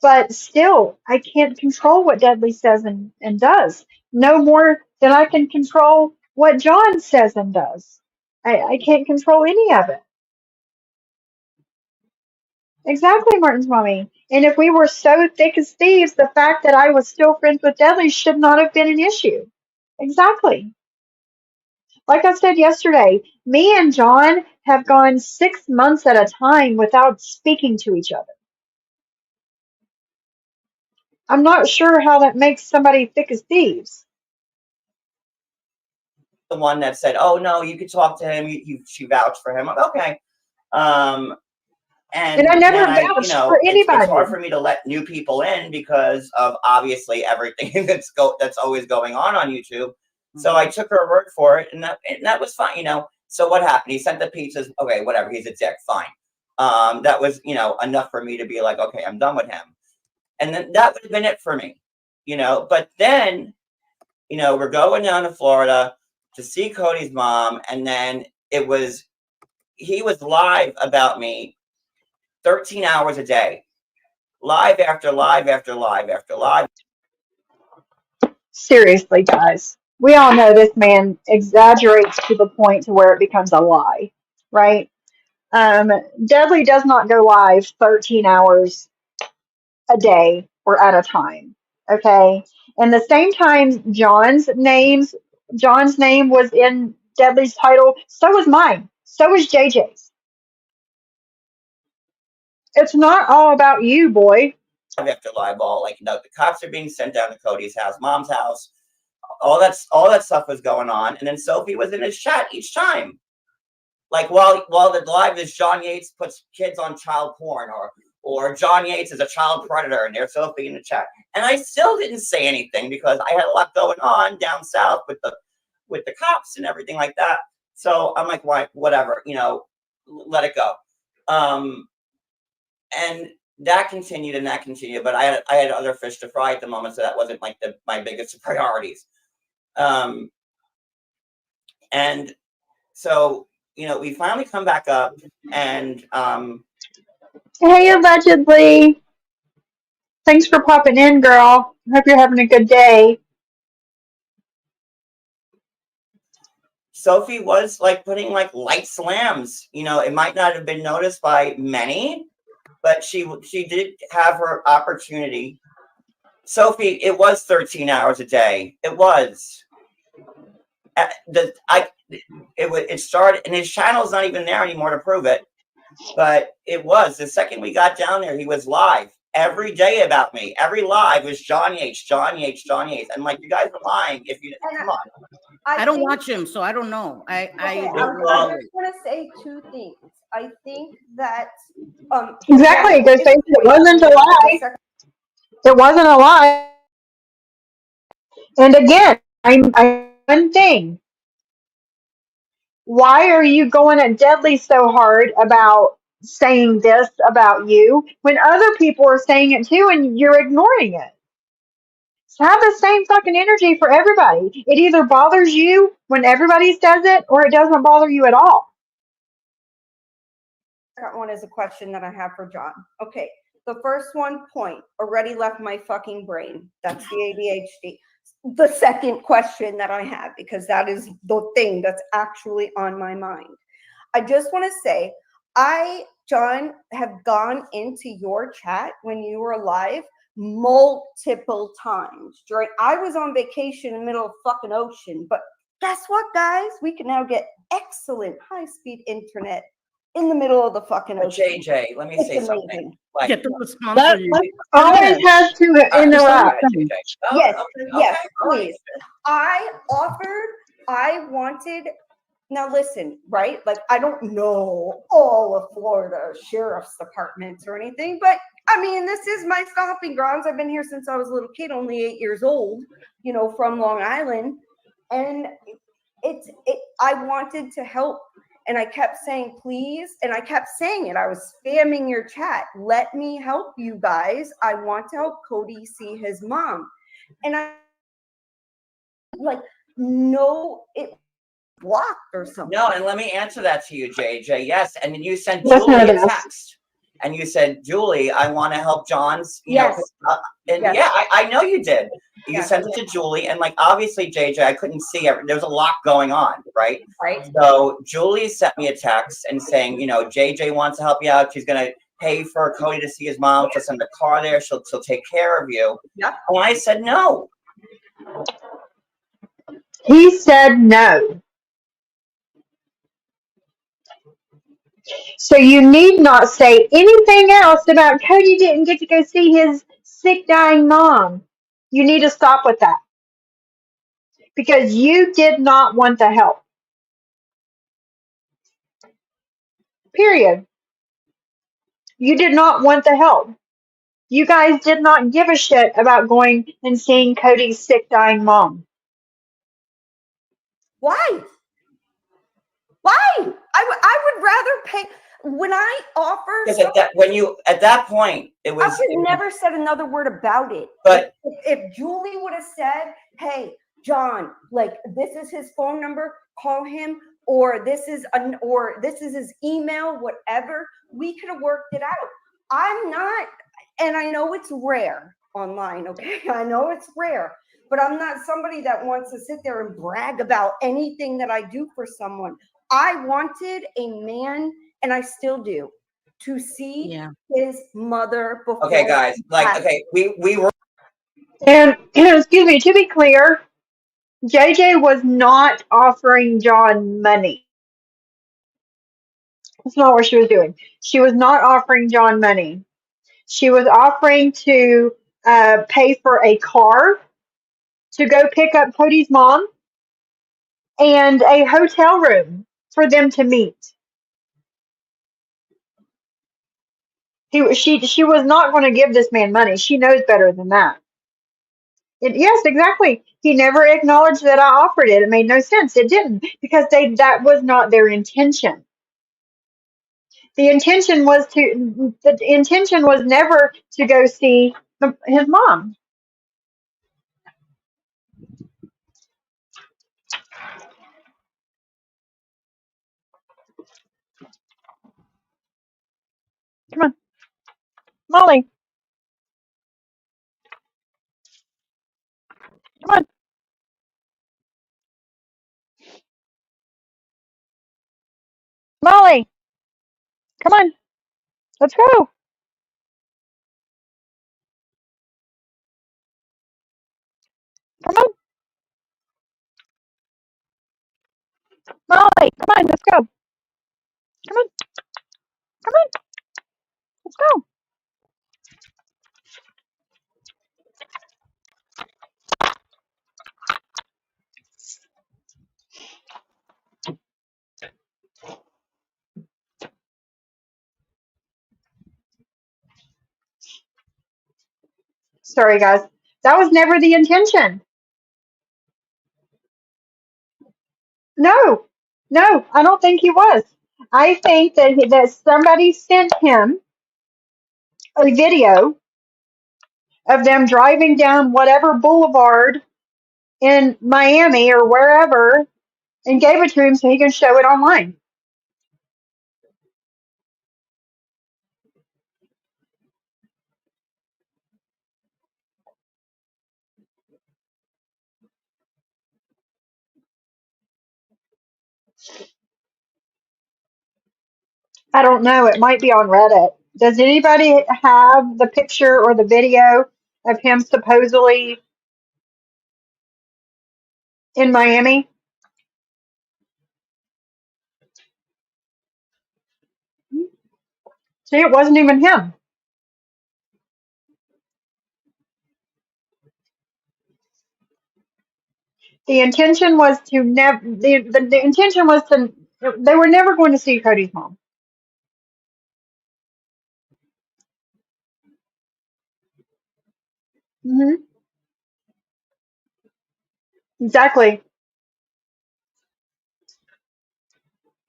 But still, I can't control what Deadly says and does. No more than I can control what John says and does. I can't control any of it. Exactly, Martin's mommy. And if we were so thick as thieves, the fact that I was still friends with Deadly should not have been an issue. Exactly. Like I said yesterday, me and John have gone 6 months at a time without speaking to each other. I'm not sure how that makes somebody thick as thieves. one that said, "Oh no, you could talk to him. She vouched for him." Okay. And I never then vouched for anybody. It's hard for me to let new people in because of obviously everything that's always going on YouTube. So I took her word for it, and that was fine. So what happened? He sent the pizzas. Okay, whatever. He's a dick. Fine. That was enough for me to be like, okay, I'm done with him. And then that would have been it for me. But then we're going down to Florida to see Cody's mom, and then he was live about me 13 hours a day, live after live after live after live. Seriously, guys. We all know this man exaggerates to the point to where it becomes a lie, right? Dudley does not go live 13 hours a day or at a time. Okay. And the same time John's name was in Dudley's title, so was mine. So was JJ's. It's not all about you, boy. After live ball, like the cops are being sent down to Cody's house, mom's house, all that stuff was going on, and then Sophie was in his chat each time. Like while the live is John Yates puts kids on child porn, or John Yates is a child predator, and there's Sophie in the chat, and I still didn't say anything because I had a lot going on down south with the cops and everything like that. So I'm like, why, whatever, let it go. And that continued, but I had other fish to fry at the moment, so that wasn't like my biggest priorities. And so we finally come back up, and Hey, allegedly. Thanks for popping in, girl. Hope you're having a good day. Sophie was like putting like light slams. It might not have been noticed by many, but she did have her opportunity. Sophie, it was 13 hours a day. It was. It started, and his channel's not even there anymore to prove it. But it was the second we got down there, he was live every day about me. Every live was John Yates. And like, you guys are lying if you come on. I don't watch him, so I don't know. I just want to say two things. I think that Exactly, because it wasn't a lie. It wasn't a lie. And again, I'm one thing. Why are you going at Deadly so hard about saying this about you when other people are saying it too and you're ignoring it? So have the same fucking energy for everybody. It either bothers you when everybody says it or it doesn't bother you at all. Second one is a question that I have for John. Okay, the first one point already left my fucking brain. That's the ADHD. The second question that I have, because that is the thing that's actually on my mind. I just want to say, John, have gone into your chat when you were live multiple times. I was on vacation in the middle of fucking ocean, but guess what, guys? We can now get excellent high-speed internet in the middle of the fucking ocean. JJ, let me say something. Like, get the response. Always has to interrupt. Yes, please. I wanted. Now listen, right? Like, I don't know all of Florida sheriff's departments or anything, but I mean, this is my stomping grounds. I've been here since I was a little kid, only 8 years old, from Long Island. And I wanted to help. And I kept saying, please. And I kept saying it. I was spamming your chat. Let me help you guys. I want to help Cody see his mom. And I it blocked or something. No, and let me answer that to you, JJ. Yes, and then you sent Julie a text, and you said, "Julie, I want to help John's." Yes. I know you did. You sent it to Julie, and like obviously, JJ, I couldn't see everything. There was a lot going on, right? Right. So Julie sent me a text and saying, JJ wants to help you out. She's gonna pay for Cody to see his mom. She'll send the car there. She'll take care of you. Yeah. And I said no. He said no. So you need not say anything else about Cody didn't get to go see his sick, dying mom. You need to stop with that. Because you did not want the help. Period. You did not want the help. You guys did not give a shit about going and seeing Cody's sick, dying mom. Why? I would rather pay. When I offer, at that point, it was. I never said another word about it. But if Julie would have said, "Hey, John, like this is his phone number, call him," or this is his email, whatever, we could have worked it out. I'm not, and I know it's rare online. Okay, I know it's rare, but I'm not somebody that wants to sit there and brag about anything that I do for someone. I wanted a man and I still do, to see Yeah. his mother before. Okay, guys, like, okay, we were. And excuse me, to be clear, JJ was not offering John money. That's not what she was doing. She was not offering John money. She was offering to pay for a car to go pick up Cody's mom and a hotel room for them to meet. She was not going to give this man money. She knows better than that. Yes, exactly. He never acknowledged that I offered it. It made no sense. It didn't because that was not their intention. The intention was never to go see his mom. Come on, Molly. Come on, Molly. Come on. Let's go. Come on, Molly. Come on. Let's go. Come on. Come on. Let's go. Sorry, guys. That was never the intention. No, no, I don't think he was. I think that somebody sent him a video of them driving down whatever boulevard in Miami or wherever and gave it to him so he can show it online. I don't know. It might be on Reddit. Does anybody have the picture or the video of him supposedly in Miami? See, it wasn't even him. The intention was to never. The intention was to. They were never going to see Cody's mom. Hmm. Exactly.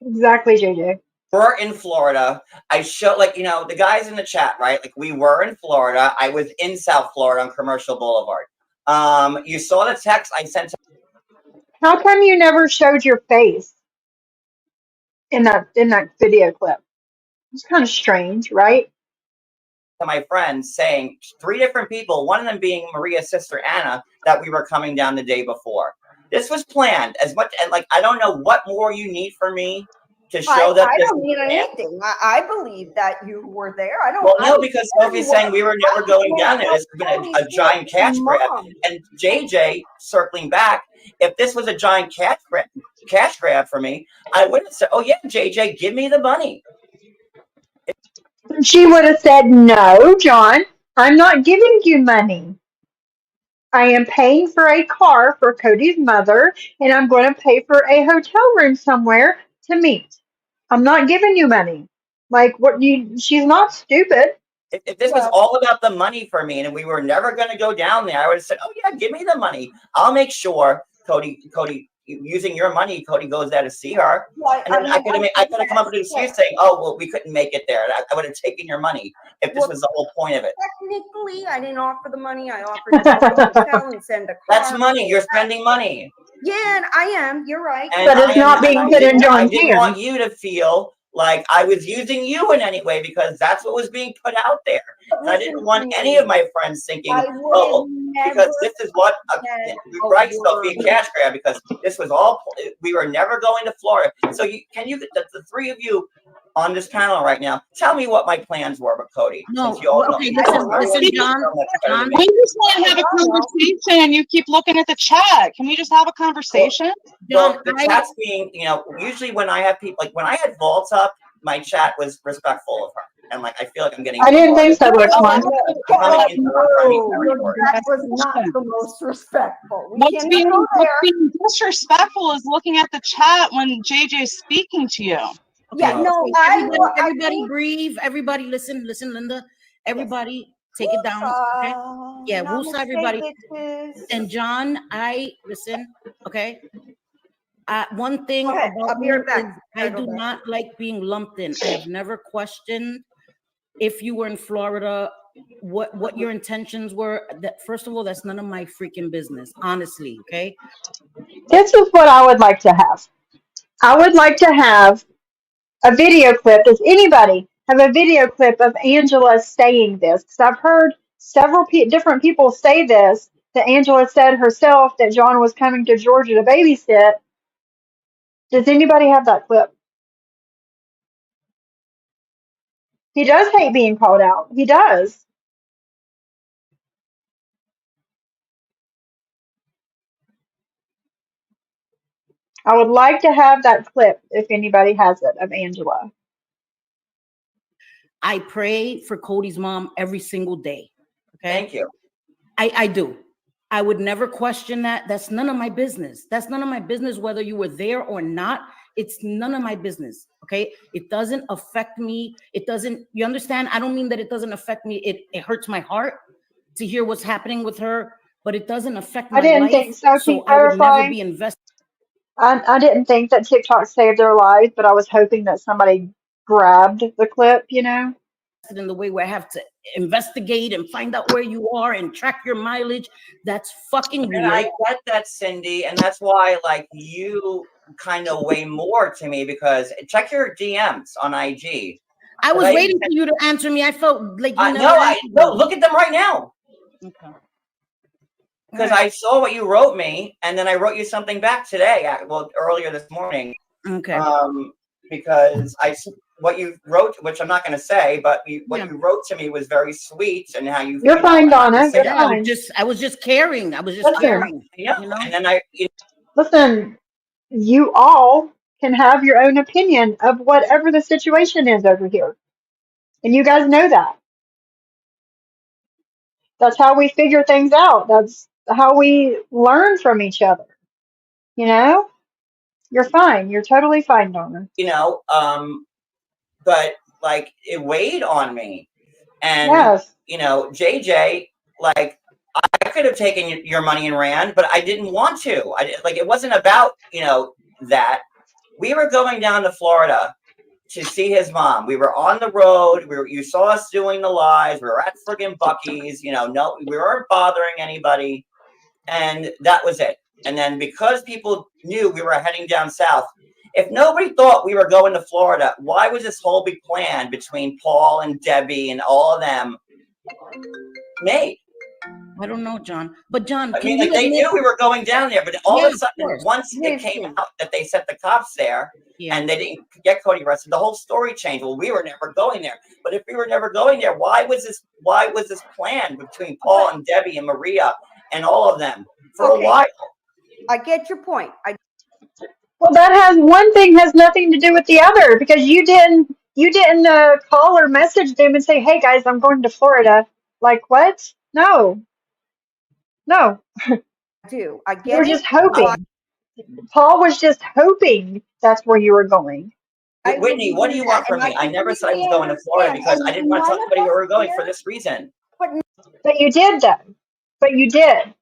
Exactly, JJ. We're in Florida. I show, like, the guys in the chat, right? Like, we were in Florida. I was in South Florida on Commercial Boulevard. You saw the text I sent to How come you never showed your face in that video clip? It's kind of strange, right? my friends saying 3 different people, one of them being Maria's sister Anna, that we were coming down the day before. This was planned as much, and like, I don't know what more you need from me to show that I this don't was need planned. anything. I believe that you were there. I don't. Well, I no, don't because care Sophie's what- saying we were never going down there. This has been a giant cash grab. Mom. And JJ, circling back, if this was a giant cash grab for me, I would have said, "Oh yeah, JJ, give me the money." She would have said, "No, John, I'm not giving you money. I am paying for a car for Cody's mother, and I'm going to pay for a hotel room somewhere to meet. I'm not giving you money." Like, what you? She's not stupid. If this was all about the money for me, and we were never going to go down there, I would have said, "Oh yeah, give me the money. I'll make sure, Cody, using your money, Cody goes there to see her." Well, And then I could have come up with an excuse saying, "Oh well, we couldn't make it there." I would have taken your money if this was the whole point of it. Technically, I didn't offer the money. I offered to go to the hotel and send a car. That's money. You're spending money. Yeah, and I am. You're right. And But it's not being put in John's I didn't want hands. you to feel like I was using you in any way because that's what was being put out there. And I didn't want any of my friends thinking, "Oh, because this is what you're right, Sophie, cash grab." Because this was all we were never going to Florida. So the 3 of you on this panel right now, tell me what my plans were with Cody. No, Since you all know. okay, listen, John. John, We just want to have a conversation. You keep looking at the chat. Can we just have a conversation? Well, the chat's being, usually when I have people, like when I had Vaults up, my chat was respectful of her. And like, I feel like I'm getting. I didn't think so, which one? That was not the most respectful. What's being disrespectful is looking at the chat when JJ's speaking to you. Okay, yeah, no, everybody breathe. Everybody listen, Linda. Everybody take it down. Okay? Yeah, woosah, everybody. And John, listen, okay? One thing about me is I do not like being lumped in. I have never questioned if you were in Florida, what your intentions were. That first of all, that's none of my freaking business, honestly. Okay. This is what I would like to have. I would like to have a video clip. Does anybody have a video clip of Angela saying this? Because I've heard several different people say this, that Angela said herself that John was coming to Georgia to babysit. Does anybody have that clip? He does hate being called out. He does. I would like to have that clip if anybody has it of Angela. I pray for Cody's mom every single day. Okay. Thank you. I do. I would never question that. That's none of my business. That's none of my business whether you were there or not. It's none of my business. Okay. It doesn't affect me. It doesn't, you understand? I don't mean that it doesn't affect me. It hurts my heart to hear what's happening with her, but it doesn't affect my life. I didn't think so. So I would never be invested. I didn't think that TikTok saved their lives, but I was hoping that somebody grabbed the clip, in the way where I have to investigate and find out where you are and track your mileage. That's fucking weird. And I get that, Cindy, and that's why like you kind of weigh more to me, because check your DMs on IG. I was waiting for you to answer me. I felt like you no, look at them right now. Okay. Because I saw what you wrote me, and then I wrote you something back today. Earlier this morning. Okay. Because what you wrote, which I'm not going to say, but what you wrote to me was very sweet, and how you. You're fine, Donna. You're fine. I was just caring. I was just caring. Yeah. And then listen. You all can have your own opinion of whatever the situation is over here, and you guys know that. That's how we figure things out. That's how we learn from each other. You're fine. You're totally fine, Donna. But like it weighed on me, and yes. JJ, like I could have taken your money and ran, but I didn't want to. It wasn't about that. We were going down to Florida to see his mom. We were on the road. You saw us doing the lives. We were at friggin' Buc-ee's. No, we weren't bothering anybody, and that was it. And then because people knew we were heading down south, if nobody thought we were going to Florida, why was this whole big plan between Paul and Debbie and all of them made? I don't know, John. But John, they knew we were going down there, but all of a sudden, once it came out that they sent the cops there and they didn't get Cody arrested, the whole story changed. Well, we were never going there. But if we were never going there, why was this plan between Paul and Debbie and Maria and all of them for a while? I get your point. Well, one thing has nothing to do with the other, because you didn't call or message them and say, "Hey guys, I'm going to Florida." Like what? No. I get you were just hoping. Paul was just hoping that's where you were going. Whitney, what do you want from me? I never said I was going to Florida because I didn't want to tell anybody where we were going for this reason. But you did, though. But you did.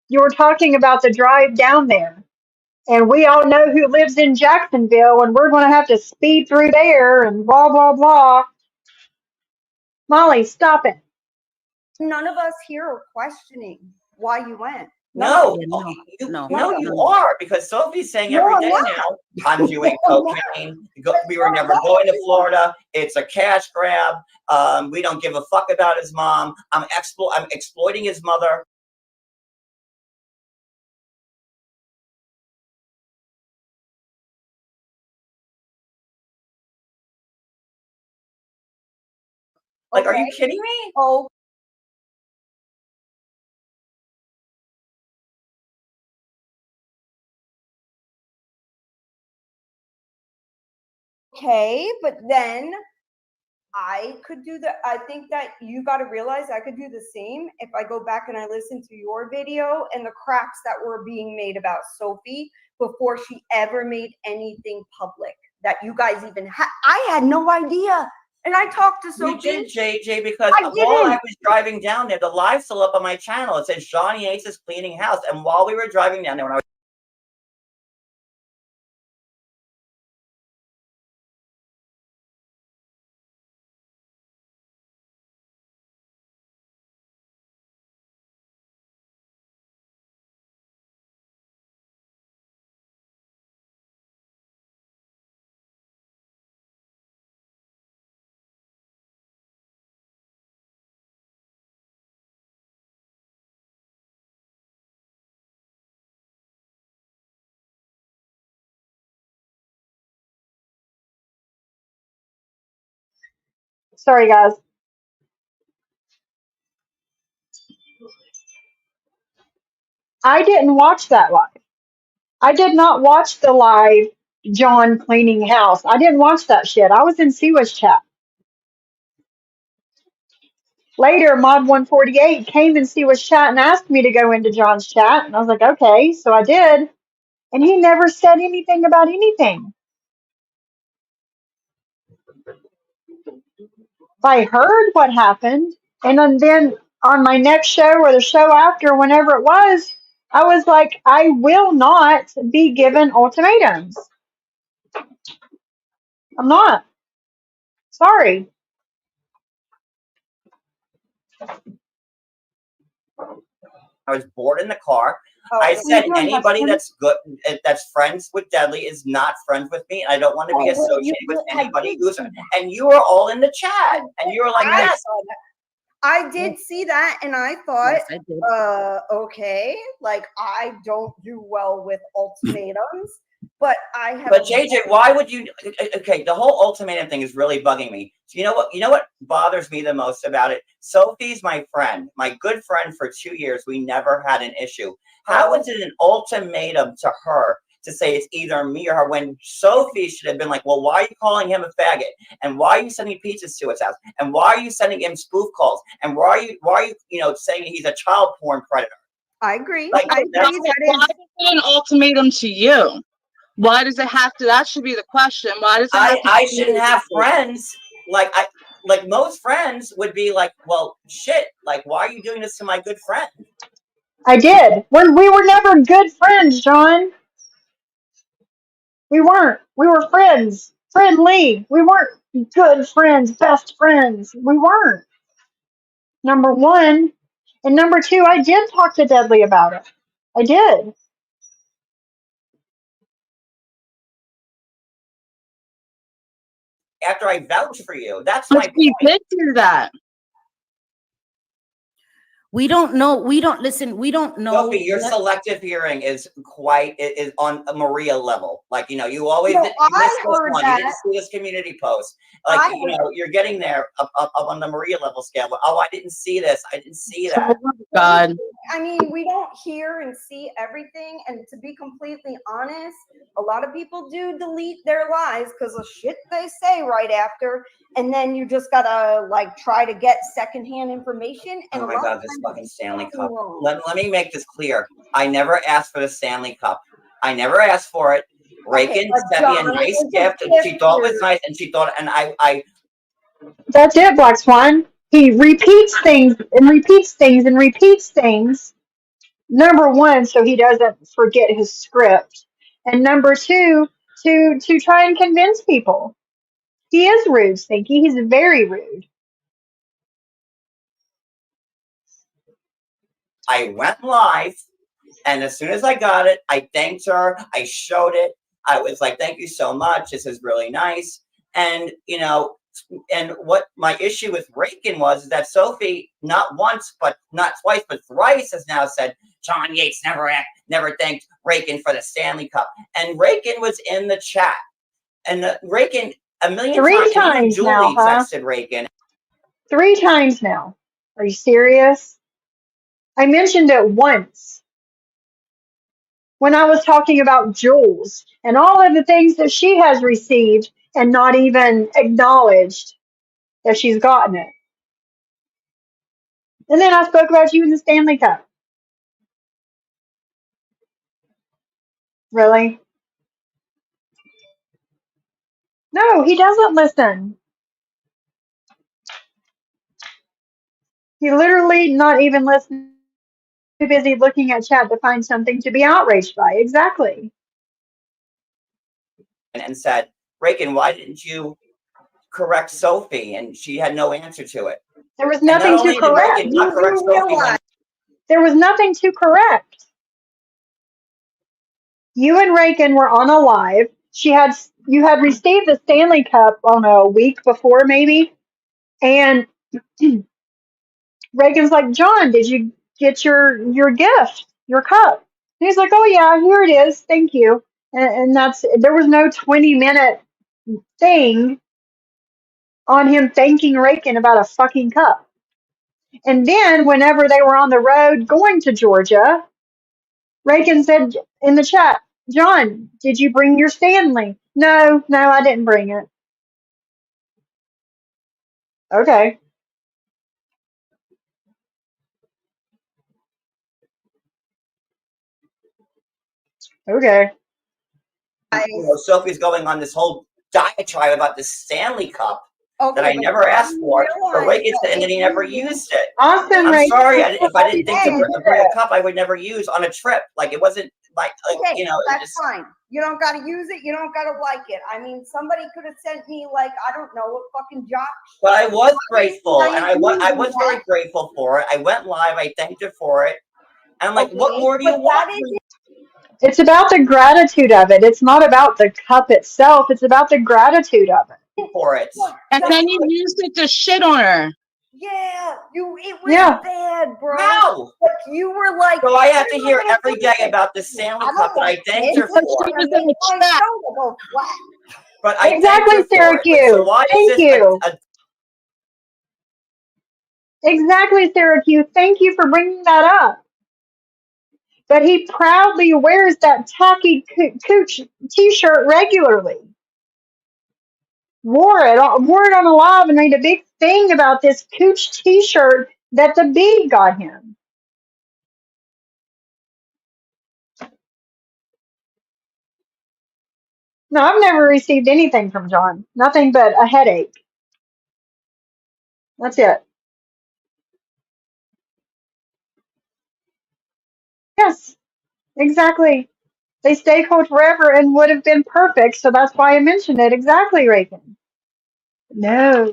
You were talking about the drive down there. And we all know who lives in Jacksonville, and we're going to have to speed through there and blah, blah, blah. Molly, stop it. None of us here are questioning why you went. No, you are, because Sophie's saying every day now, I'm doing cocaine. We were never going to Florida. It's a cash grab. We don't give a fuck about his mom. I'm exploiting his mother. Like, are you kidding me? Oh. Okay, but then I think that you got to realize I could do the same if I go back and I listen to your video and the cracks that were being made about Sophie before she ever made anything public that you guys even had. I had no idea. And I talked to Sophie. You did, JJ, because while I was driving down there, the live's still up on my channel. It says Johnny Ace is cleaning house. And while we were driving down there, when I was Sorry, guys. I didn't watch that live. I did not watch the live John cleaning house. I didn't watch that shit. I was in Siwa's chat. Later, Mod 148 came in Siwa's chat and asked me to go into John's chat. And I was like, okay, so I did. And he never said anything about anything. I heard what happened. And then on my next show or the show after, whenever it was, I was like, I will not be given ultimatums. I'm not. Sorry. I was bored in the car. I said anybody that's good, that's friends with Deadly is not friends with me. And I don't want to be associated with anybody who's. And you were all in the chat, and you were like, yes. I did see that, and I thought, okay, like I don't do well with ultimatums, but I have. But JJ, why would you? Okay, the whole ultimatum thing is really bugging me. So you know what? You know what bothers me the most about it? Sophie's my friend, my good friend for 2 years. We never had an issue. How is it an ultimatum to her to say it's either me or her when Sophie should have been like, well, why are you calling him a faggot? And why are you sending pizzas to his house? And why are you sending him spoof calls? And why are you saying he's a child porn predator? I agree. Like, why is it an ultimatum to you? Why does it have to? That should be the question. Why does it have to? I shouldn't have friends. Like most friends would be like, well, shit. Like, why are you doing this to my good friend? I did. When we were never good friends, John. We weren't. We were friends. Friendly. We weren't good friends, best friends. We weren't. Number one. And number two, I did talk to Deadly about it. I did. After I vouched for you. That's my point. You did do that. We don't know. We don't listen. We don't know. Sophie, your selective hearing is on a Maria level. Like, you always miss this one. You didn't see this community post. Like, you're getting there up on the Maria level scale. But, I didn't see this. I didn't see that. Oh, God. I mean, we don't hear and see everything. And to be completely honest, a lot of people do delete their lives because of shit they say right after. And then you just gotta try to get secondhand information. And oh my God, this fucking Stanley Cup. Let me make this clear. I never asked for the Stanley Cup. I never asked for it. Reagan sent me a nice gift, and she thought it was nice, and I. That's it, Black Swan. He repeats things and repeats things and repeats things. Number one, so he doesn't forget his script, and number two, to try and convince people. He is rude, Stinky. He's very rude. I went live, and as soon as I got it, I thanked her. I showed it. I was like, thank you so much. This is really nice. And, and what my issue with Reagan was is that Sophie, not once, but not twice, but thrice has now said, John Yates never thanked Reagan for the Stanley Cup. And Reagan was in the chat. And Reagan, a million times, Julie texted Reagan. 3 times now. Are you serious? I mentioned it once when I was talking about Jules and all of the things that she has received and not even acknowledged that she's gotten it. And then I spoke about you in the Stanley Cup. Really? No, he doesn't listen. He literally not even listening. Too busy looking at chat to find something to be outraged by. Exactly. And said, Reagan, why didn't you correct Sophie? And she had no answer to it. There was And not nothing to only did correct. Reagan not correct You Sophie, realize There was nothing to correct. You and Reagan were on a live. You had received the Stanley Cup, I don't know, a week before maybe, and Reagan's like, John, did you get your gift, your cup? And he's like, oh yeah, here it is, thank you. And there was no 20-minute thing on him thanking Reagan about a fucking cup. And then whenever they were on the road going to Georgia, Reagan said in the chat, John, did you bring your Stanley? No, I didn't bring it. Okay. Okay. Sophie's going on this whole diatribe about the Stanley Cup that I but never asked for. But realize Reagan said, and then he never used it. Awesome, I'm Reagan. sorry, if I didn't think to Hey. bring a cup, I would never use on a trip. Like it wasn't like Okay, you know. It that's just, fine. You don't got to use it. You don't got to like it. I mean, somebody could have sent me like, I don't know, a fucking jock. but I was grateful, and I was that. very grateful for it. I went live. I thanked her for it. And I'm like, what more do you But want? that is It's about the gratitude of it. It's not about the cup itself. It's about the gratitude of it. For it. And then you used it to shit on her. Yeah, it was Yeah. bad, bro. How? But you were like, So I have to hear every day about the Stanley Cup that I thanked her for. She was in the chat. But I Exactly, thanked her for it. Syracuse. So why Thank is this you. a Exactly, Syracuse. Thank you for bringing that up. But he proudly wears that tacky Cooch t-shirt regularly. Wore it on a live and made a big thing about this Cooch t-shirt that the bee got him. No, I've never received anything from John. Nothing but a headache. That's it. Yes, exactly. They stay cold forever and would have been perfect, so that's why I mentioned it. Exactly, Reagan. No.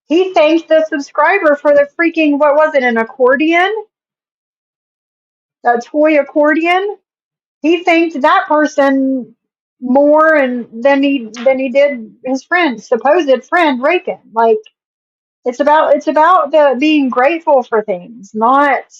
He thanked the subscriber for the freaking, what was it, an accordion? A toy accordion? He thanked that person more than he did his friend, supposed friend Reagan. Like it's about the being grateful for things, not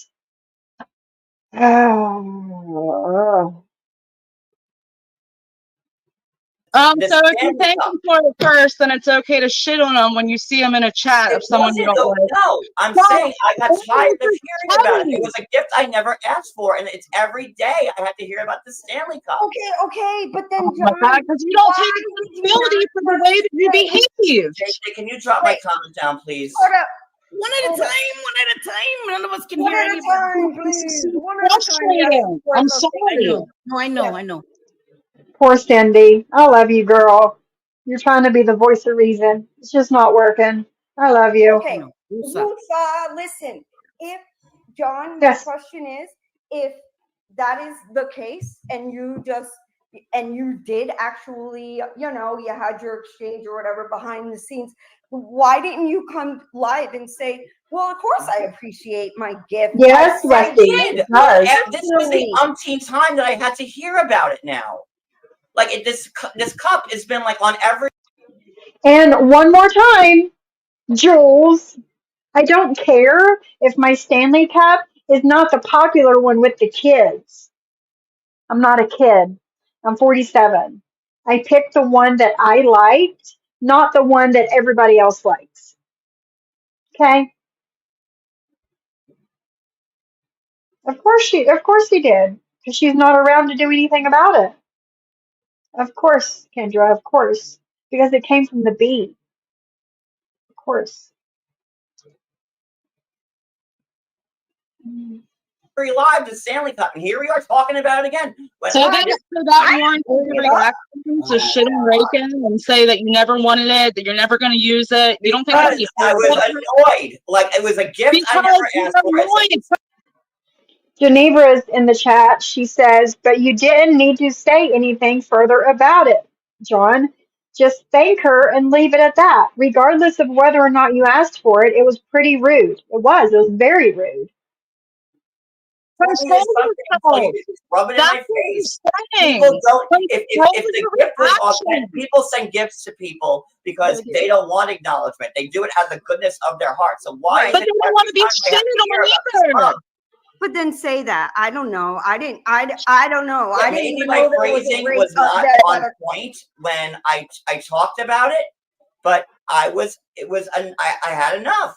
So this if you Stanley thank Cup? him for it first, then it's okay to shit on him when you see him in a chat of It someone you wasn't don't like. no. I'm No, saying I got tired of hearing about it. funny. It was a gift I never asked for, and it's every day I have to hear about the Stanley Cup. Okay, but then Oh my God, because you don't take responsibility for the way that you behave. JJ, can you drop my comment down, please? Hold up. One at a time. None of us can One hear at a anybody. time, please. One at a time. Frustrating. I'm I sorry. know. No, I know. poor Cindy. I love you, girl. You're trying to be the voice of reason. It's just not working. I love you. Okay, listen. If John, Yes. my question is, if that is the case, and you did actually, you had your exchange or whatever behind the scenes, why didn't you come live and say, well, of course I appreciate my gift. Yes, I Westy. did. It does. This was the umpteenth time that I had to hear about it now. Like this cup has been like on every. And one more time, Jules, I don't care if my Stanley Cup is not the popular one with the kids. I'm not a kid. I'm 47. I picked the one that I liked, not the one that everybody else likes. Okay? Of course he did. Because she's not around to do anything about it. Of course, Kendra, of course. Because it came from the bee. Of course. Live the Stanley Cup, and here we are talking about it again. So that warrants your reaction to shit on Reagan and say that you never wanted it, that you're never going to use it. You don't think I was annoyed. Like it was a gift I never asked for. Geneva's in the chat. She says, but you didn't need to say anything further about it, John. Just thank her and leave it at that. Regardless of whether or not you asked for it, it was pretty rude. It was very rude. Rub it in my face. People don't. If the gift was authentic, people send gifts to people because they don't want acknowledgement. They do it out of the goodness of their heart. So why? But they don't want to be shitted on either. But then say that. I don't know. I don't know. Yeah, I didn't maybe even my know phrasing was not on point when I talked about it, but I had enough,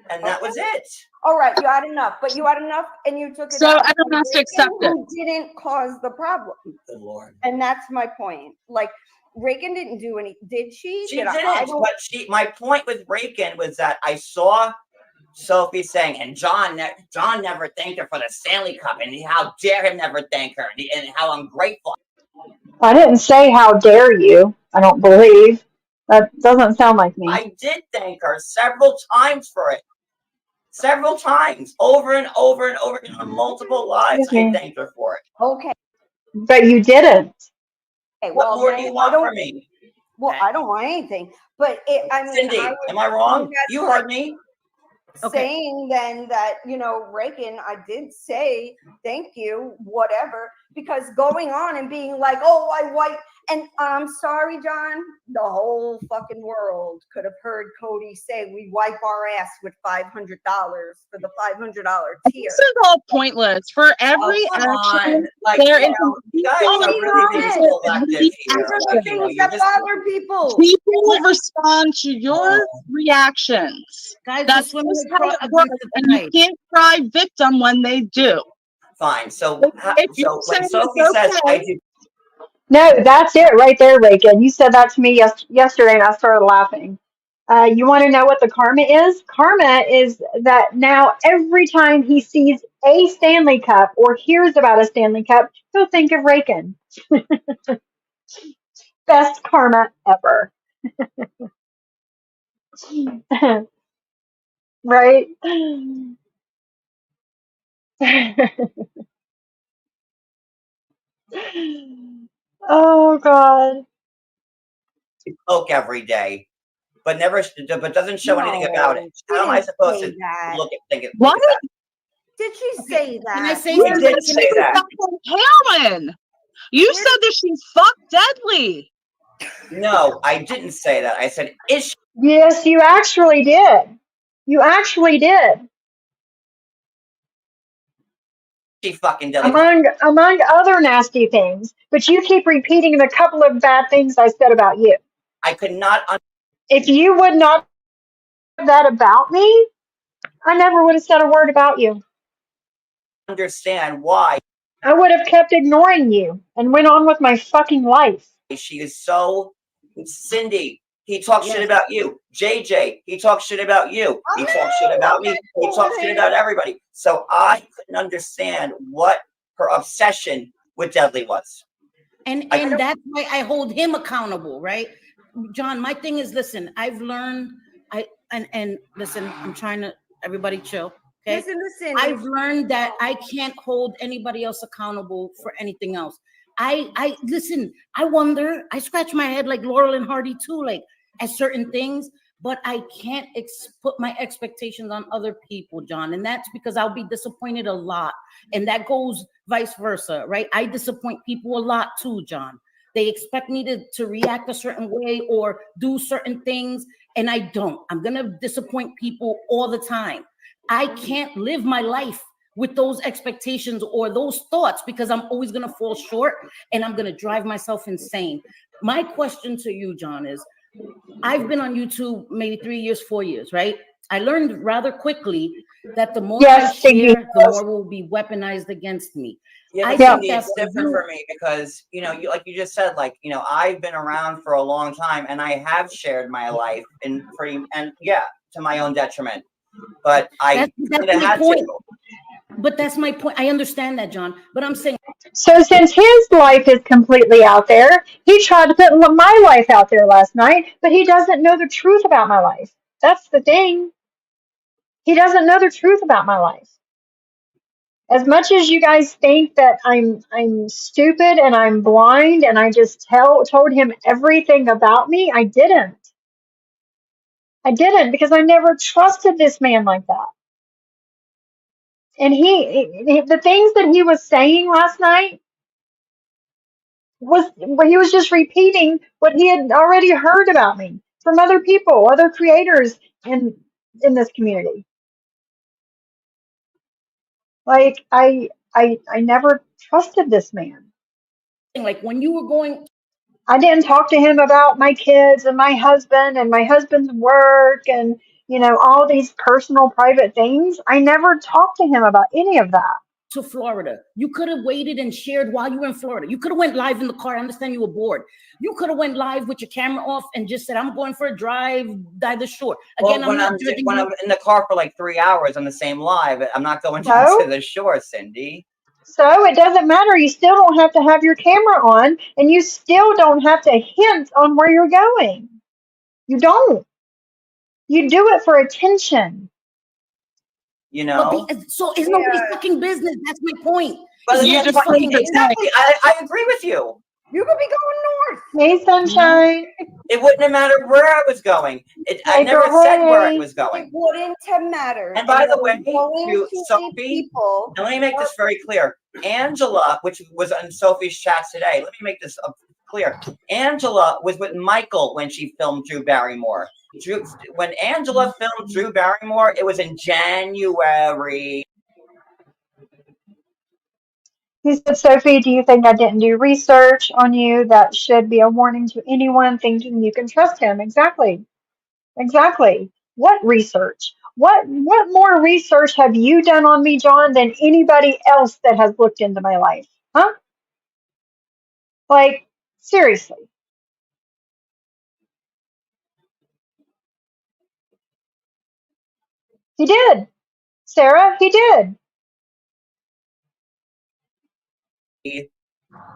and that was it. All right, you had enough, but you had enough, and you took it. So out everyone has to accept it. Who didn't cause the problem? Good Lord. And that's my point. Like Reagan didn't do any. Did she? She didn't. But my point with Reagan was that I saw Sophie saying, and John never thanked her for the Stanley Cup, and how dare him never thank her, and how ungrateful. I didn't say how dare you. I don't believe. That doesn't sound like me. I did thank her several times for it. Several times, over and over and over again, on multiple lives, I thanked her for it. Okay. But you didn't. Okay, what more do you want from me? Well, I don't want anything. But I mean, Cindy, am I wrong? You heard me. Saying then that, Reagan, I did say thank you, whatever, because going on and being like, oh, I wipe, and I'm sorry, John, the whole fucking world could have heard Cody say we wipe our ass with $500 for the $500 tier. This is all pointless. For every action, there is things that bother people. People respond to your reactions. Guys, that's just how it works, and you can't cry victim when they do. Fine. So when Sophie says I do. No, that's it right there, Reagan. You said that to me yesterday, and I started laughing. You want to know what the karma is? Karma is that now every time he sees a Stanley Cup or hears about a Stanley Cup, he'll think of Reagan. Best karma ever. Right? Oh God. Coke every day, but doesn't show anything about it. How am I supposed to think it? What? Did she say that? Can I say something? Did say that. Heroin. You said that she's fuck deadly. No, I didn't say that. I said, is she? Yes, you actually did. You actually did. She fucking did. Among other nasty things, but you keep repeating the couple of bad things I said about you. I could not. If you would not have that about me, I never would have said a word about you. Understand why. I would have kept ignoring you and went on with my fucking life. She is so. Cindy, he talks shit about you. JJ, he talks shit about you. He talks shit about me. He talks shit about everybody. So I couldn't understand what her obsession with Deadly was. And that's why I hold him accountable, right? John, my thing is, listen, I've learned, listen, I'm trying to, everybody chill. Okay. Listen. I've learned that I can't hold anybody else accountable for anything else. I listen, I wonder, I scratch my head like Laurel and Hardy too, like at certain things, but I can't put my expectations on other people, John. And that's because I'll be disappointed a lot. And that goes vice versa, right? I disappoint people a lot too, John. They expect me to react a certain way or do certain things, and I don't. I'm going to disappoint people all the time. I can't live my life with those expectations or those thoughts, because I'm always going to fall short and I'm going to drive myself insane. My question to you, John, is I've been on YouTube maybe 3 years, 4 years, right? I learned rather quickly that the more I share, the more will be weaponized against me. Yeah, I but think Cindy, that's it's different for me because, you know, you, like you just said, like, you know, I've been around for a long time and I have shared my life and to my own detriment. But I that's my point. But that's my point. I understand that, John. But I'm saying. So since his life is completely out there, he tried to put my life out there last night, but he doesn't know the truth about my life. That's the thing. He doesn't know the truth about my life. As much as you guys think that I'm stupid and I'm blind and I just told him everything about me, I didn't. I didn't, because I never trusted this man like that. And the things that he was saying last night he was just repeating what he had already heard about me from other people, other creators in this community. Like I never trusted this man. Like when you were going, I didn't talk to him about my kids and my husband's work and, you know, all these personal private things. I never talked to him about any of that. To Florida, you could have waited and shared while you were in Florida. You could have went live in the car. I understand you were bored. You could have went live with your camera off and just said, "I'm going for a drive by the shore." Again, when I'm in the car for like 3 hours on the same live, I'm not going down to the shore, Cindy. So it doesn't matter. You still don't have to have your camera on, and you still don't have to hint on where you're going. You don't. You do it for attention. You know? So it's nobody's fucking business. That's my point. But you just fucking exactly. I agree with you. You could be going north. Hey, sunshine. It wouldn't have mattered where I was going. I never said where I was going. It wouldn't have mattered. And by the way, to Sophie, and let me make this very clear. Angela, which was on Sophie's chat today, let me make this clear. Angela was with Michael when she filmed Drew Barrymore. When Angela filmed Drew Barrymore, it was in January. He said, Sophie, do you think I didn't do research on you? That should be a warning to anyone thinking you can trust him. Exactly. Exactly. What research? What more research have you done on me, John, than anybody else that has looked into my life? Huh? Like, seriously. He did. Sarah, he did.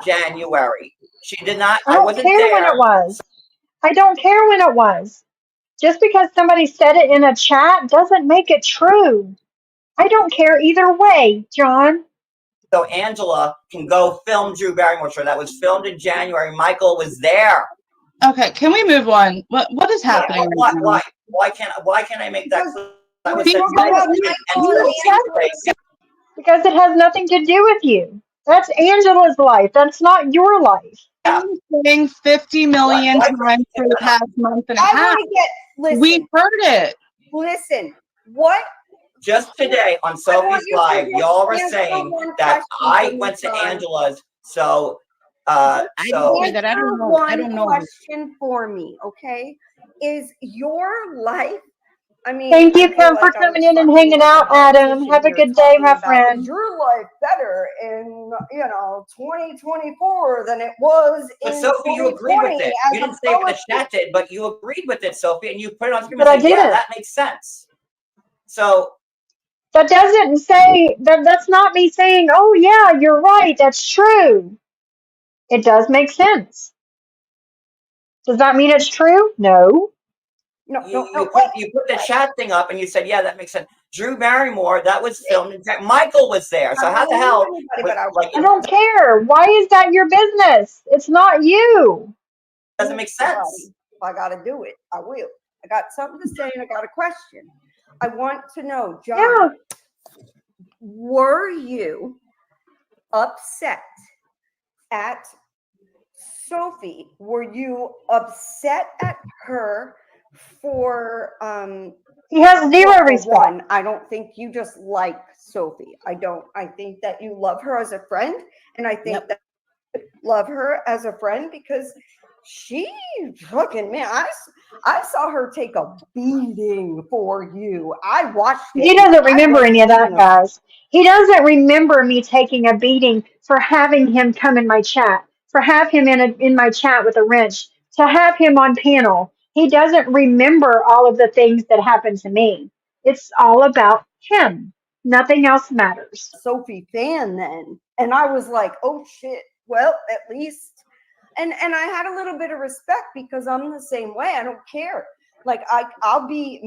January. She did not. I don't care when it was. I don't care when it was. Just because somebody said it in a chat doesn't make it true. I don't care either way, John. So Angela can go film Drew Barrymore show. That was filmed in January. Michael was there. Okay, can we move on? What is happening? Why can't I make that clear? Because it has nothing to do with you. That's Angela's life. That's not your life. I'm saying 50 million times for the past month and a half. We heard it. Listen, what? Just today on Sophie's Live, y'all were saying that I went to Angela's. So, I don't know. Question for me, okay? Is your life? I mean, thank you, Kim, for coming in and hanging out, Adam. Have a good day, my friend. Is your life better in 2024 than it was in 2020? Sophie, you agreed with it. You didn't say what the chat did, but you agreed with it, Sophie, and you put it on screen and said, "Yeah, that makes sense." So that doesn't say that. That's not me saying, "Oh yeah, you're right. That's true." It does make sense. Does that mean it's true? No. You put the chat thing up and you said, "Yeah, that makes sense." Drew Barrymore, that was filmed in fact. Michael was there. So how the hell? I don't care. Why is that your business? It's not you. Doesn't make sense. If I got to do it, I will. I got something to say and I got a question. I want to know, John, were you upset at Sophie? Were you upset at her for He has zero Well, for respect. one, I don't think you just like Sophie. I don't. I think that you love her as a friend, and I think Yep. that you love her as a friend because she fucking man. I saw her take a beating for you. I watched it. He doesn't I remember wasn't any of that, even a- guys. He doesn't remember me taking a beating for having him come in my chat, for have him in my chat with a wrench, to have him on panel. He doesn't remember all of the things that happened to me. It's all about him. Nothing else matters. Sophie fan then, and I was like, oh shit. Well, at least, and I had a little bit of respect because I'm the same way. I don't care. Like it'll be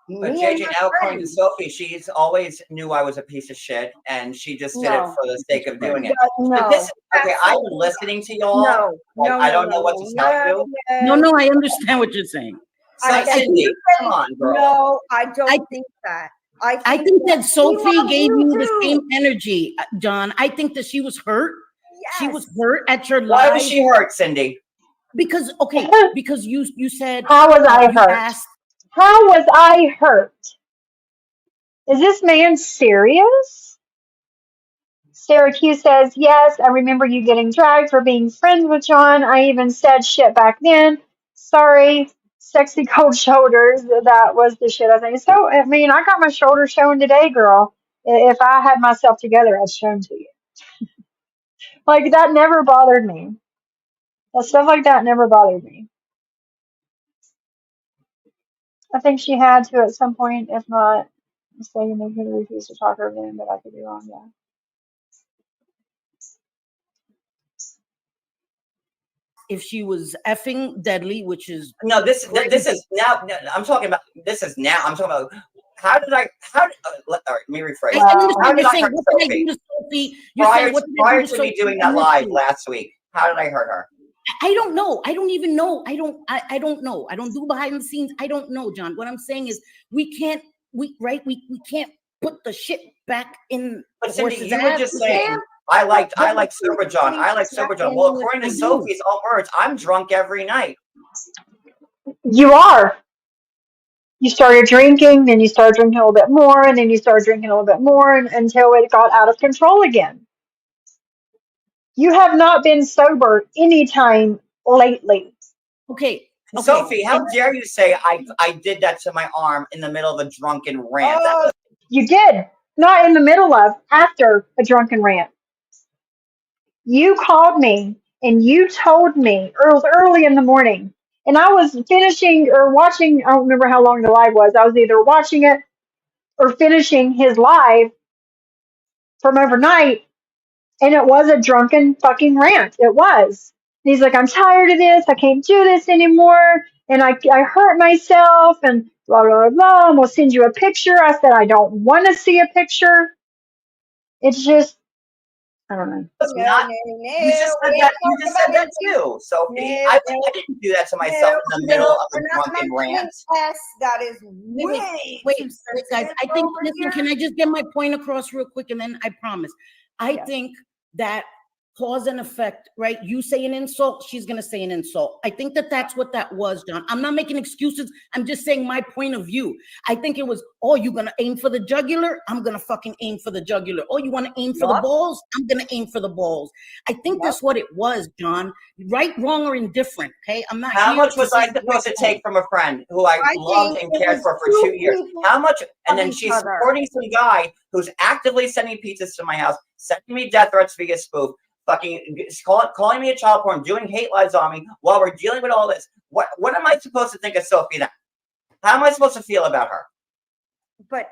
But me and JJ, my now according to friends. Sophie, she's always knew I was a piece of shit, and she just did it No. for the sake of doing it. No, But this, okay, I've absolutely been listening to y'all. No, Like, no, I no, don't know no, what to tell you. No, I understand what you're saying. So, I think Cindy, you come on, girl. No, I don't think that. I think that Sophie loves gave you you the too. same energy, John. I think that she was hurt. She was Yes. hurt at your Why live was she hurt, Cindy? because because you said How was I you hurt? asked. How was I hurt? Is this man serious? Sarah Q says, yes, I remember you getting dragged for being friends with John. I even said shit back then. Sorry, sexy cold shoulders. That was the shit I think. So, I mean, I got my shoulders showing today, girl. If I had myself together, I'd show them to you. Like, that never bothered me. Stuff like that never bothered me. I think she had to at some point, if not mistakenly, could refuse to talk over him, but I could be wrong, yeah. If she was effing deadly, which is No, this is now. No, I'm talking about this is now. I'm talking about how did I? All right, let me rephrase. I Wow. understand How you're did I saying hurt what did I Sophie do to Sophie? You're prior saying what did I prior do to to me Sophie doing in that this live week? last week? How did I hurt her? I don't know. I don't even know. I don't know. I don't do behind the scenes. I don't know, John. What I'm saying is we can't we can't put the shit back in But the Cindy, horse's you were ass. just We can't. saying I like Sober John. I like Sober John. Well, according to I do. Sophie's own words, I'm drunk every night. You are. You started drinking, then you started drinking a little bit more, and then you started drinking a little bit more until it got out of control again. You have not been sober any time lately. Okay. Sophie, how dare you say I did that to my arm in the middle of a drunken rant? Oh, You did. Not in the middle of, after a drunken rant. You called me and you told me early in the morning. And I was finishing or watching, I don't remember how long the live was. I was either watching it or finishing his live from overnight. And it was a drunken fucking rant. It was. And he's like, I'm tired of this. I can't do this anymore. And I hurt myself and blah, blah, blah, blah. I'm going to send you a picture. I said, I don't want to see a picture. It's just, I don't know. It's not. You just said that. You just said that too, Sophie. I didn't do that to myself in the middle of a drunken rant. That is Wait, guys. I think. Listen, can I just get my point across real quick, and then I promise. I think that cause and effect, right? You say an insult, she's gonna say an insult. I think that that's what that was, John. I'm not making excuses. I'm just saying my point of view. I think it was, oh, you're gonna aim for the jugular? I'm gonna fucking aim for the jugular. Oh, you want to aim for the balls? I'm gonna aim for the balls. I think that's what it was, John. Right, wrong, or indifferent. Okay, I'm not. How much was I supposed to take from a friend who I loved and cared for 2 years? How much? And then she's supporting some guy who's actively sending pizzas to my house, sending me death threats via spoof, fucking calling me a child porn, doing hate lives on me while we're dealing with all this. What am I supposed to think of Sophie then? How am I supposed to feel about her? But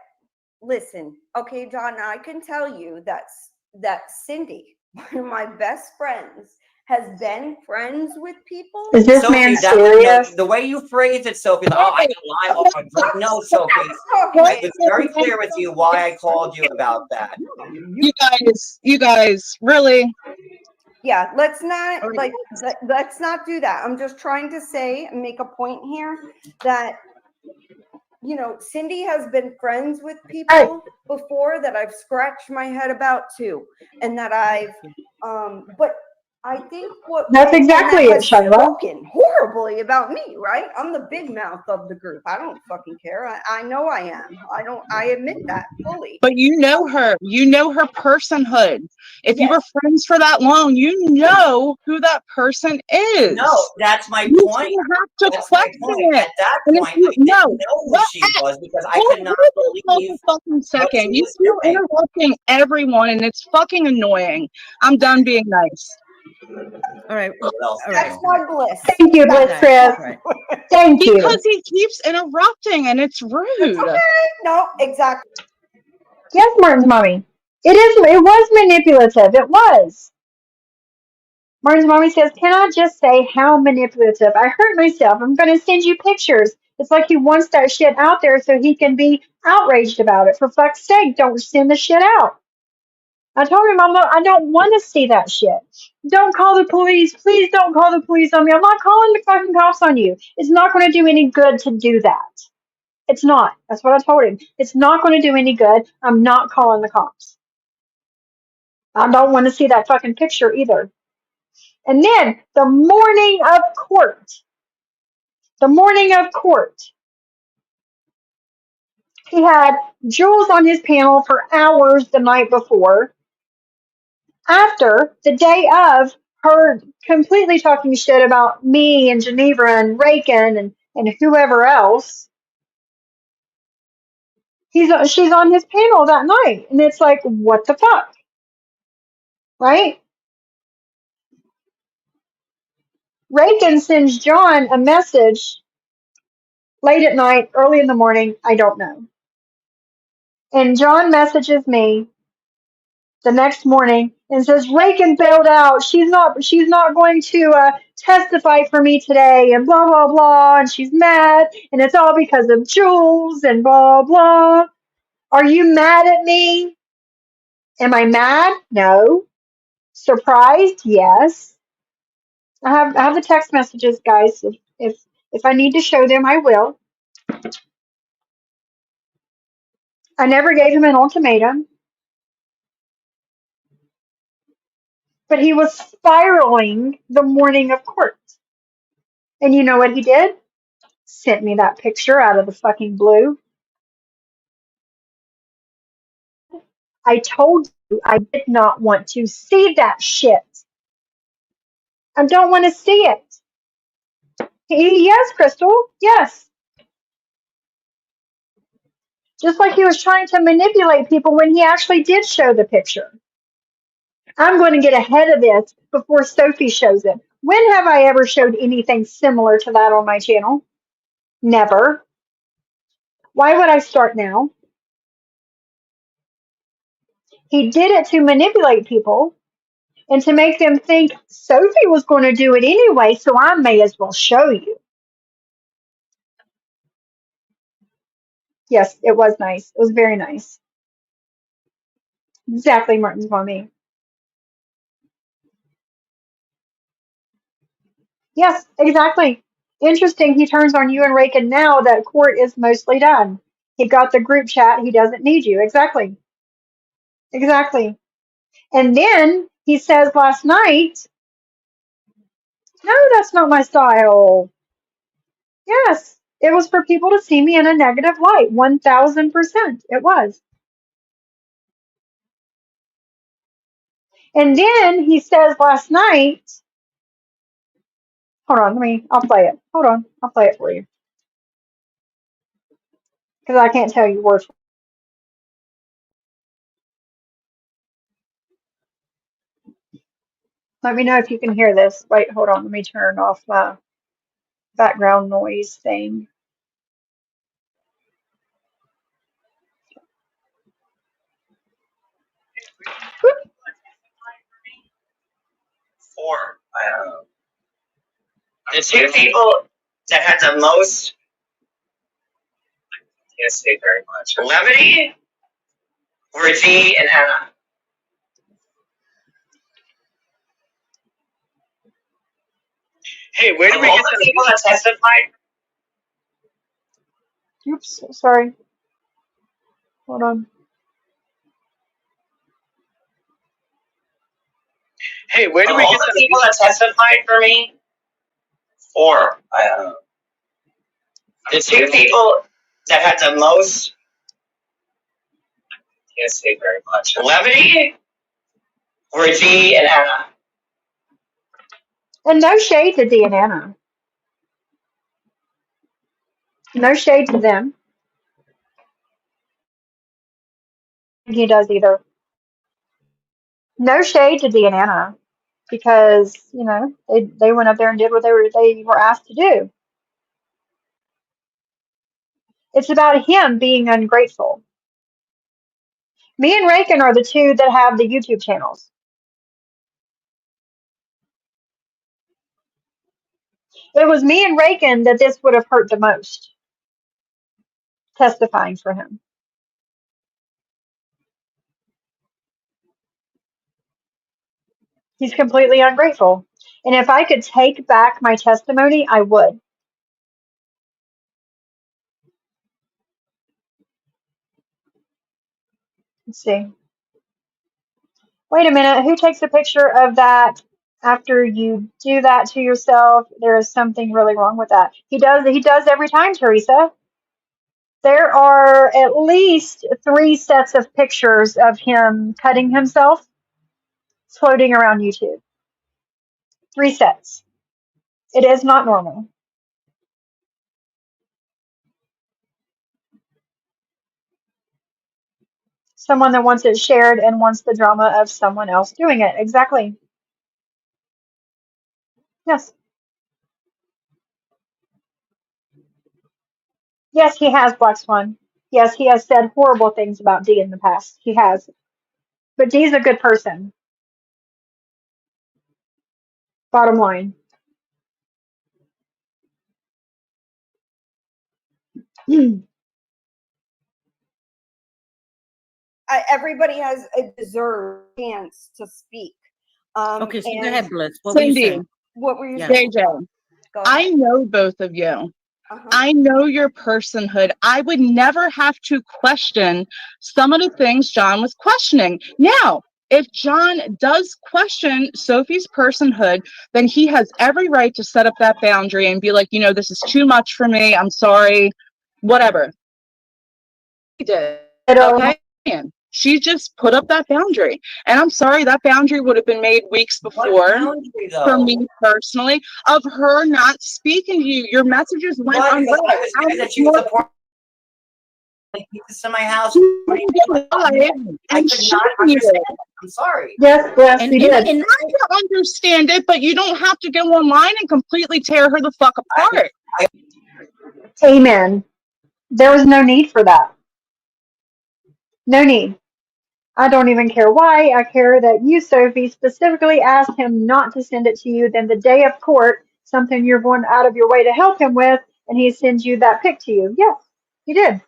listen, okay, John, I can tell you that Cindy, one of my best friends, has been friends with people. Is this Sophie, man serious? The way you phrased it, Sophie, like, oh, I can lie off my drink. No, Sophie, I was very clear with you why I called you about that. You guys, really? Yeah, let's not let's not do that. I'm just trying to say and make a point here that Cindy has been friends with people before that I've scratched my head about too, and that I've but I think what That's and exactly that it, has Shyla. spoken horribly about me, right? I'm the big mouth of the group. I don't fucking care. I know I am. I admit that fully. But you know her personhood. If you Yes. were friends for that long, you know who that person is. No, that's my You point. shouldn't have to That's my question point. it. At that And if point, you I didn't no, know who what she was because I hold could not on believe a fucking what second. she You was keep doing. interrupting everyone, and it's fucking annoying. I'm done being nice. All right. What else? All right. That's my bliss. Thank you, Bliss Guys, Chris. all right. Thank you. Because he keeps interrupting, and it's rude. Okay. No, exactly. Yes, Martin's mommy. It was manipulative. It was. Martin's mommy says, can I just say how manipulative? I hurt myself. I'm going to send you pictures. It's like he wants that shit out there so he can be outraged about it. For fuck's sake, don't send the shit out. I told him I don't want to see that shit. Don't call the police. Please don't call the police on me. I'm not calling the fucking cops on you. It's not going to do any good to do that. It's not. That's what I told him. It's not going to do any good. I'm not calling the cops. I don't want to see that fucking picture either. And then the morning of court, he had Jules on his panel for hours the night before. After the day of her completely talking shit about me and Geneva and Rakin and whoever else, she's on his panel that night. And it's like, what the fuck? Right? Rakin sends John a message late at night, early in the morning, I don't know. And John messages me the next morning and says, Rakin bailed out. She's not going to testify for me today and blah, blah, blah. And she's mad. And it's all because of Jules and blah, blah. Are you mad at me? Am I mad? No. Surprised? Yes. I have the text messages, guys. If I need to show them, I will. I never gave him an ultimatum, but he was spiraling the morning of court. And you know what he did? Sent me that picture out of the fucking blue. I told you I did not want to see that shit. I don't want to see it. Yes, Crystal. Yes. Just like he was trying to manipulate people when he actually did show the picture. I'm going to get ahead of this before Sophie shows it. When have I ever showed anything similar to that on my channel? Never. Why would I start now? He did it to manipulate people and to make them think Sophie was going to do it anyway, so I may as well show you. Yes, it was nice. It was very nice. Exactly, Martin's mommy. Yes, exactly. Interesting. He turns on you and Rakin now that court is mostly done. He got the group chat. He doesn't need you. Exactly. Exactly. And then he says last night, no, that's not my style. Yes, it was for people to see me in a negative light. 1000%. It was. And then he says last night, hold on, I'll play it. Hold on, I'll play it for you. Because I can't tell you word for word. Let me know if you can hear this. Wait, hold on, let me turn off my background noise thing. For the two people that had the most, I can't say very much, levity were G and Anna. Hey, where did we get the people that testified? Oops, sorry. Hold on. Hey, Okay, where do we get the people that testified for me? 4. The 2 people that had the most, can't say very much, levity were Dee and Anna. And no shade to Dee and Anna. No shade to them. He does either. No shade to Dee and Anna because, you know, they went up there and did what they were asked to do. It's about him being ungrateful. Me and Rakin are the 2 that have the YouTube channels. It was me and Rakin that this would have hurt the most, testifying for him. He's completely ungrateful. And if I could take back my testimony, I would. Let's see. Wait a minute. Who takes a picture of that after you do that to yourself? There is something really wrong with that. He does every time, Teresa. There are at least 3 sets of pictures of him cutting himself floating around YouTube. 3 sets. It is not normal. Someone that wants it shared and wants the drama of someone else doing it. Exactly. Yes. Yes, he has, Black Swan. Yes, he has said horrible things about Dee in the past. He has. But Dee's a good person. Bottom line. Everybody has a deserved chance to speak. Okay, so go and ahead, Bliss. What were you Cindy, saying? What were you Yeah. saying? JJ, Go ahead. I know both of you. Uh-huh. I know your personhood. I would never have to question some of the things John was questioning. Now, if John does question Sophie's personhood, then he has every right to set up that boundary and be like, you know, this is too much for me. I'm sorry. Whatever. He did. Okay? She just put up that boundary. And I'm sorry, that boundary would have been made weeks before for me personally, of her not speaking to you. Your messages went on. Because I was mad that she was supporting pizzas in my house. I could not understand. I'm sorry. Yes, he did. And I can understand it, but you don't have to go online and completely tear her the fuck apart. Amen. There was no need for that. No need. I don't even care why. I care that you, Sophie, specifically asked him not to send it to you. Then the day of court, something you're going out of your way to help him with, and he sends you that pic to you. Yes, he did.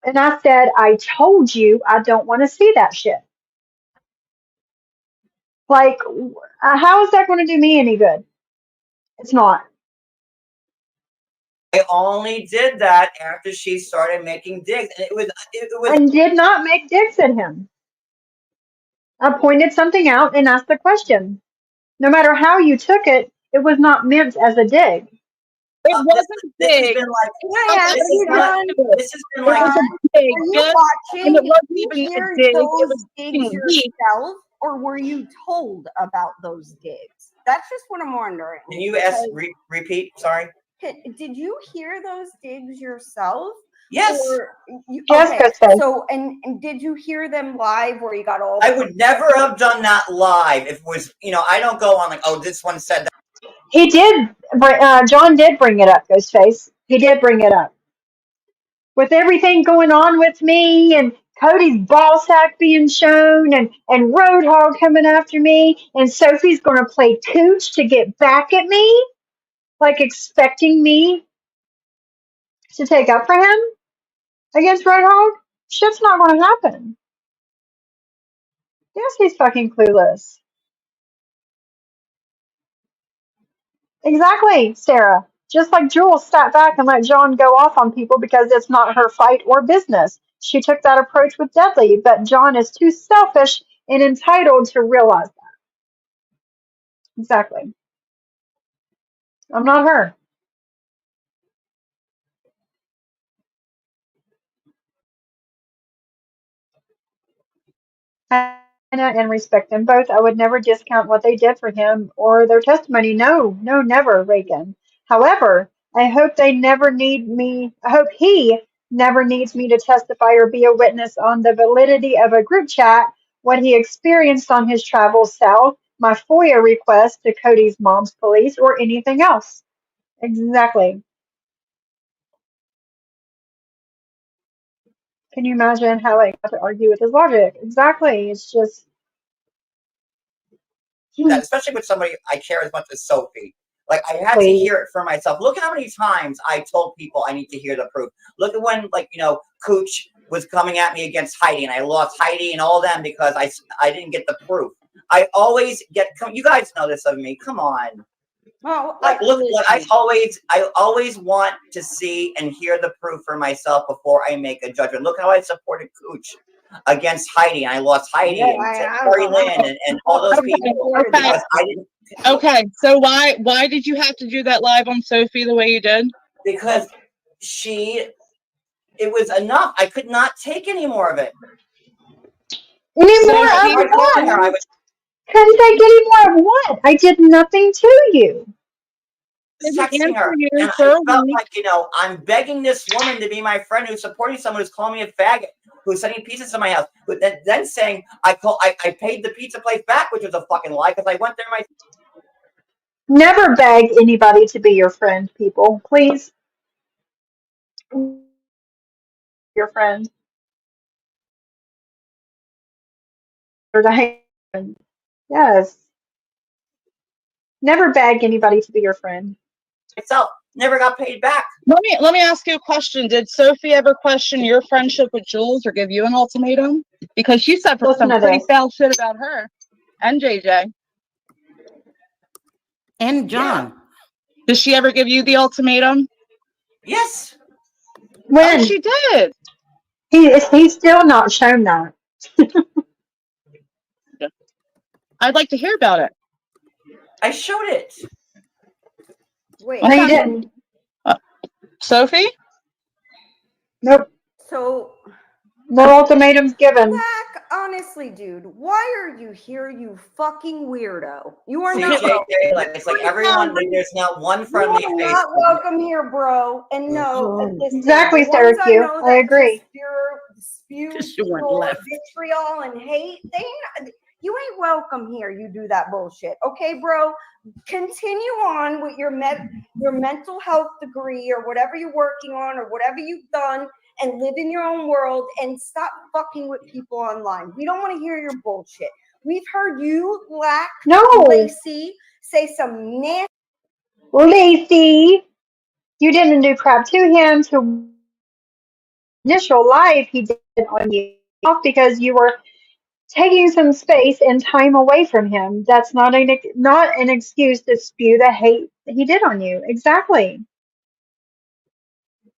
And I said, I told you I don't want to see that shit. Like, how is that going to do me any good? It's not. I only did that after she started making digs, and it was. And did not make digs at him. I pointed something out and asked the question. No matter how you took it, it was not meant as a dig. It wasn't big. This has been like. Are you watching? And it wasn't Did you even hear a dig. those digs yourself, or were you told about those digs? That's just what I'm wondering. Can you repeat? Sorry. Did you hear those digs yourself? Yes. Yes. So, and did you hear them live where you got all? I would never have done that live if it was, I don't go on like, oh, this one said that. He did. John did bring it up, Ghostface. He did bring it up. With everything going on with me and Cody's ball sack being shown and Roadhog coming after me and Sophie's going to play cooch to get back at me, like expecting me to take up for him against Roadhog? Shit's not going to happen. Yes, he's fucking clueless. Exactly, Sarah. Just like Jules sat back and let John go off on people because it's not her fight or business. She took that approach with Deadly, but John is too selfish and entitled to realize that. Exactly. I'm not her. And respect them both. I would never discount what they did for him or their testimony. No, no, never, Reagan. However, I hope they never need me. I hope he never needs me to testify or be a witness on the validity of a group chat, what he experienced on his travels south, my FOIA request to Cody's mom's police, or anything else. Exactly. Can you imagine how I got to argue with his logic? Exactly. It's just. That, especially with somebody I care as much as Sophie. Like, I had to Please. hear it for myself. Look at how many times I told people I need to hear the proof. Look at when, like, Cooch was coming at me against Heidi, and I lost Heidi and all them because I didn't get the proof. I always get, you guys know this of me. Come on. Oh, Like, look, I always want to see and hear the proof for myself before I make a judgment. Look how I supported Cooch against Heidi, and I lost Heidi and Terry Lynn and all those people because I didn't. Okay, so why did you have to do that live on Sophie the way you did? Because it was enough. I could not take any more of it. Any So more he of I told her I what? was Couldn't I get any more of what? I did nothing to you. texting her, and I felt like, I'm begging this woman to be my friend who's supporting someone who's calling me a faggot, who's sending pizzas to my house, but then saying I paid the pizza place back, which was a fucking lie because I went there myself. Never beg anybody to be your friend, people. Please. Your friend. Or to hate. Yes. Never beg anybody to be your friend. Never got paid back. Let me ask you a question. Did Sophie ever question your friendship with Jules or give you an ultimatum? Because she said some pretty foul shit about her and JJ. And John. Yeah. Did she ever give you the ultimatum? Yes. When? Oh, she did. He's still not shown that. I'd like to hear about it. I showed it. Wait. No, you didn't. Sophie? Nope. So. No ultimatums given. Black, honestly, dude, why are you here, you fucking weirdo? You are See, not JJ, it's like everyone, there's not one friendly face. You are not welcome here, bro. And no, Exactly, the ones I Q. know I that agree. just spew vitriol and hate, you ain't welcome here. You do that bullshit, okay, bro? Continue on with your mental health degree or whatever you're working on or whatever you've done, and live in your own world and stop fucking with people online. We don't want to hear your bullshit. We've heard you, Black, Lacey, say some nasty. Lacey, you didn't do crap to him to initial life he did on you because you were taking some space and time away from him. That's not an excuse to spew the hate that he did on you. Exactly.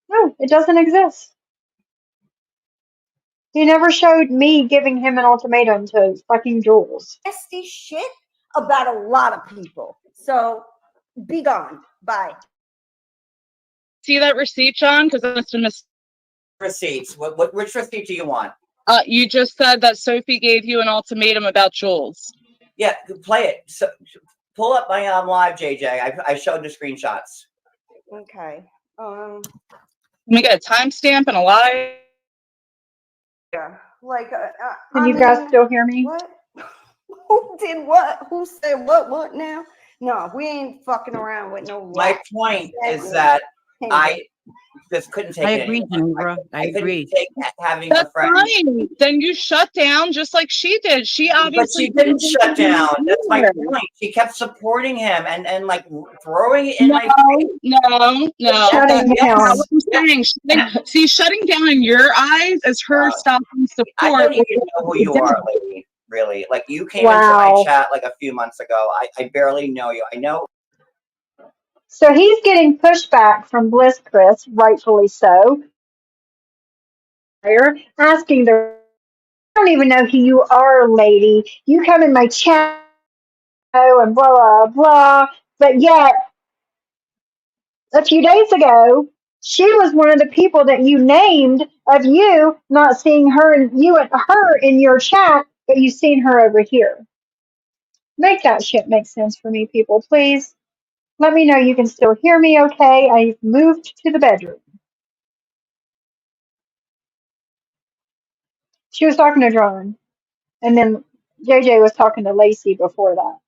No, it doesn't exist. He never showed me giving him an ultimatum to fucking Jules. Nasty shit about a lot of people. So be gone. Bye. See that receipt, John? Because that's a mistake. Receipts. Which receipt do you want? You just said that Sophie gave you an ultimatum about Jules. Yeah, play it. So, pull up my live, JJ. I showed the screenshots. Okay. Let me get a timestamp and a live. Yeah. Like, can you guys still hear me? What? Who did what? Who said what? What now? No, we ain't fucking around with no. My point is that I just couldn't take it. I agree, Geneva. I agree. Couldn't take having That's a friend. fine. Then you shut down just like she did. She obviously didn't shut down. That's my point. She kept supporting him and like throwing it in my face. No. Shutting down. What I'm saying. See, shutting down in your eyes is her stopping support. I don't even know who you are, lady. Really, like you came into my chat like a few months ago. I barely know you. I know. So he's getting pushback from Bliss Chris, rightfully so. Asking I don't even know who you are, lady. You come in my chat and blah, blah, blah. But yet, a few days ago, she was one of the people that you named of you not seeing her and you and her in your chat, but you seen her over here. Make that shit make sense for me, people, please. Let me know you can still hear me okay. I moved to the bedroom. She was talking to John, and then JJ was talking to Lacey before that.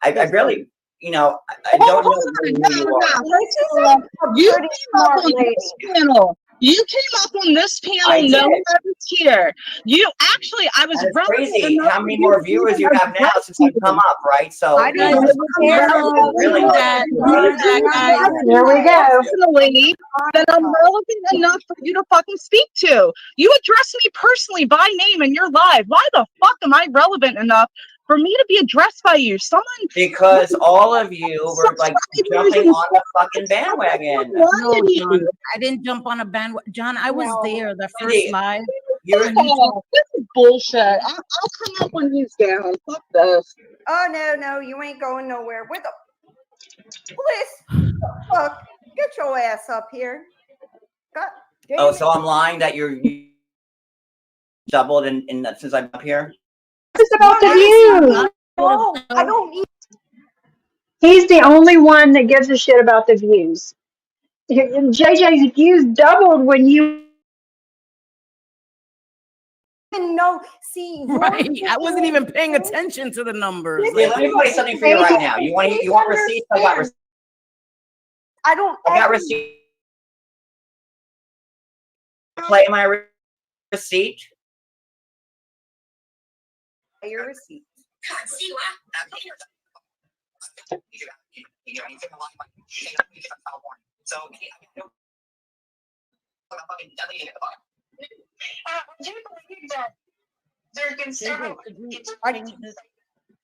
I really, I don't know who you are. You came up on this panel. You came up on this panel. No one was here. You actually, I was It's crazy how many more viewers you have now since I've come up, right? So I didn't really that. There we go. Personally, that I'm relevant enough for you to fucking speak to. You address me personally by name in your live. Why the fuck am I relevant enough for me to be addressed by you? Someone, because all of you were like jumping on the fucking bandwagon. No, John, I didn't jump on a bandwagon. John, I was there the first live. You're this is bullshit. I'll come up when he's down. Fuck this. Oh no, you ain't going nowhere. With the please, fuck, get your ass up here. God damn oh, it. so I'm lying that you doubled in since I'm up here. It's about the views. No, I don't need. He's the only one that gives a shit about the views. JJ's views doubled when you. No, see, Right. I wasn't even paying attention to the numbers. Yeah, let me play something for you right now. You want receipts? I got receipts. I don't. I got receipts. Play my receipt. Your receipt.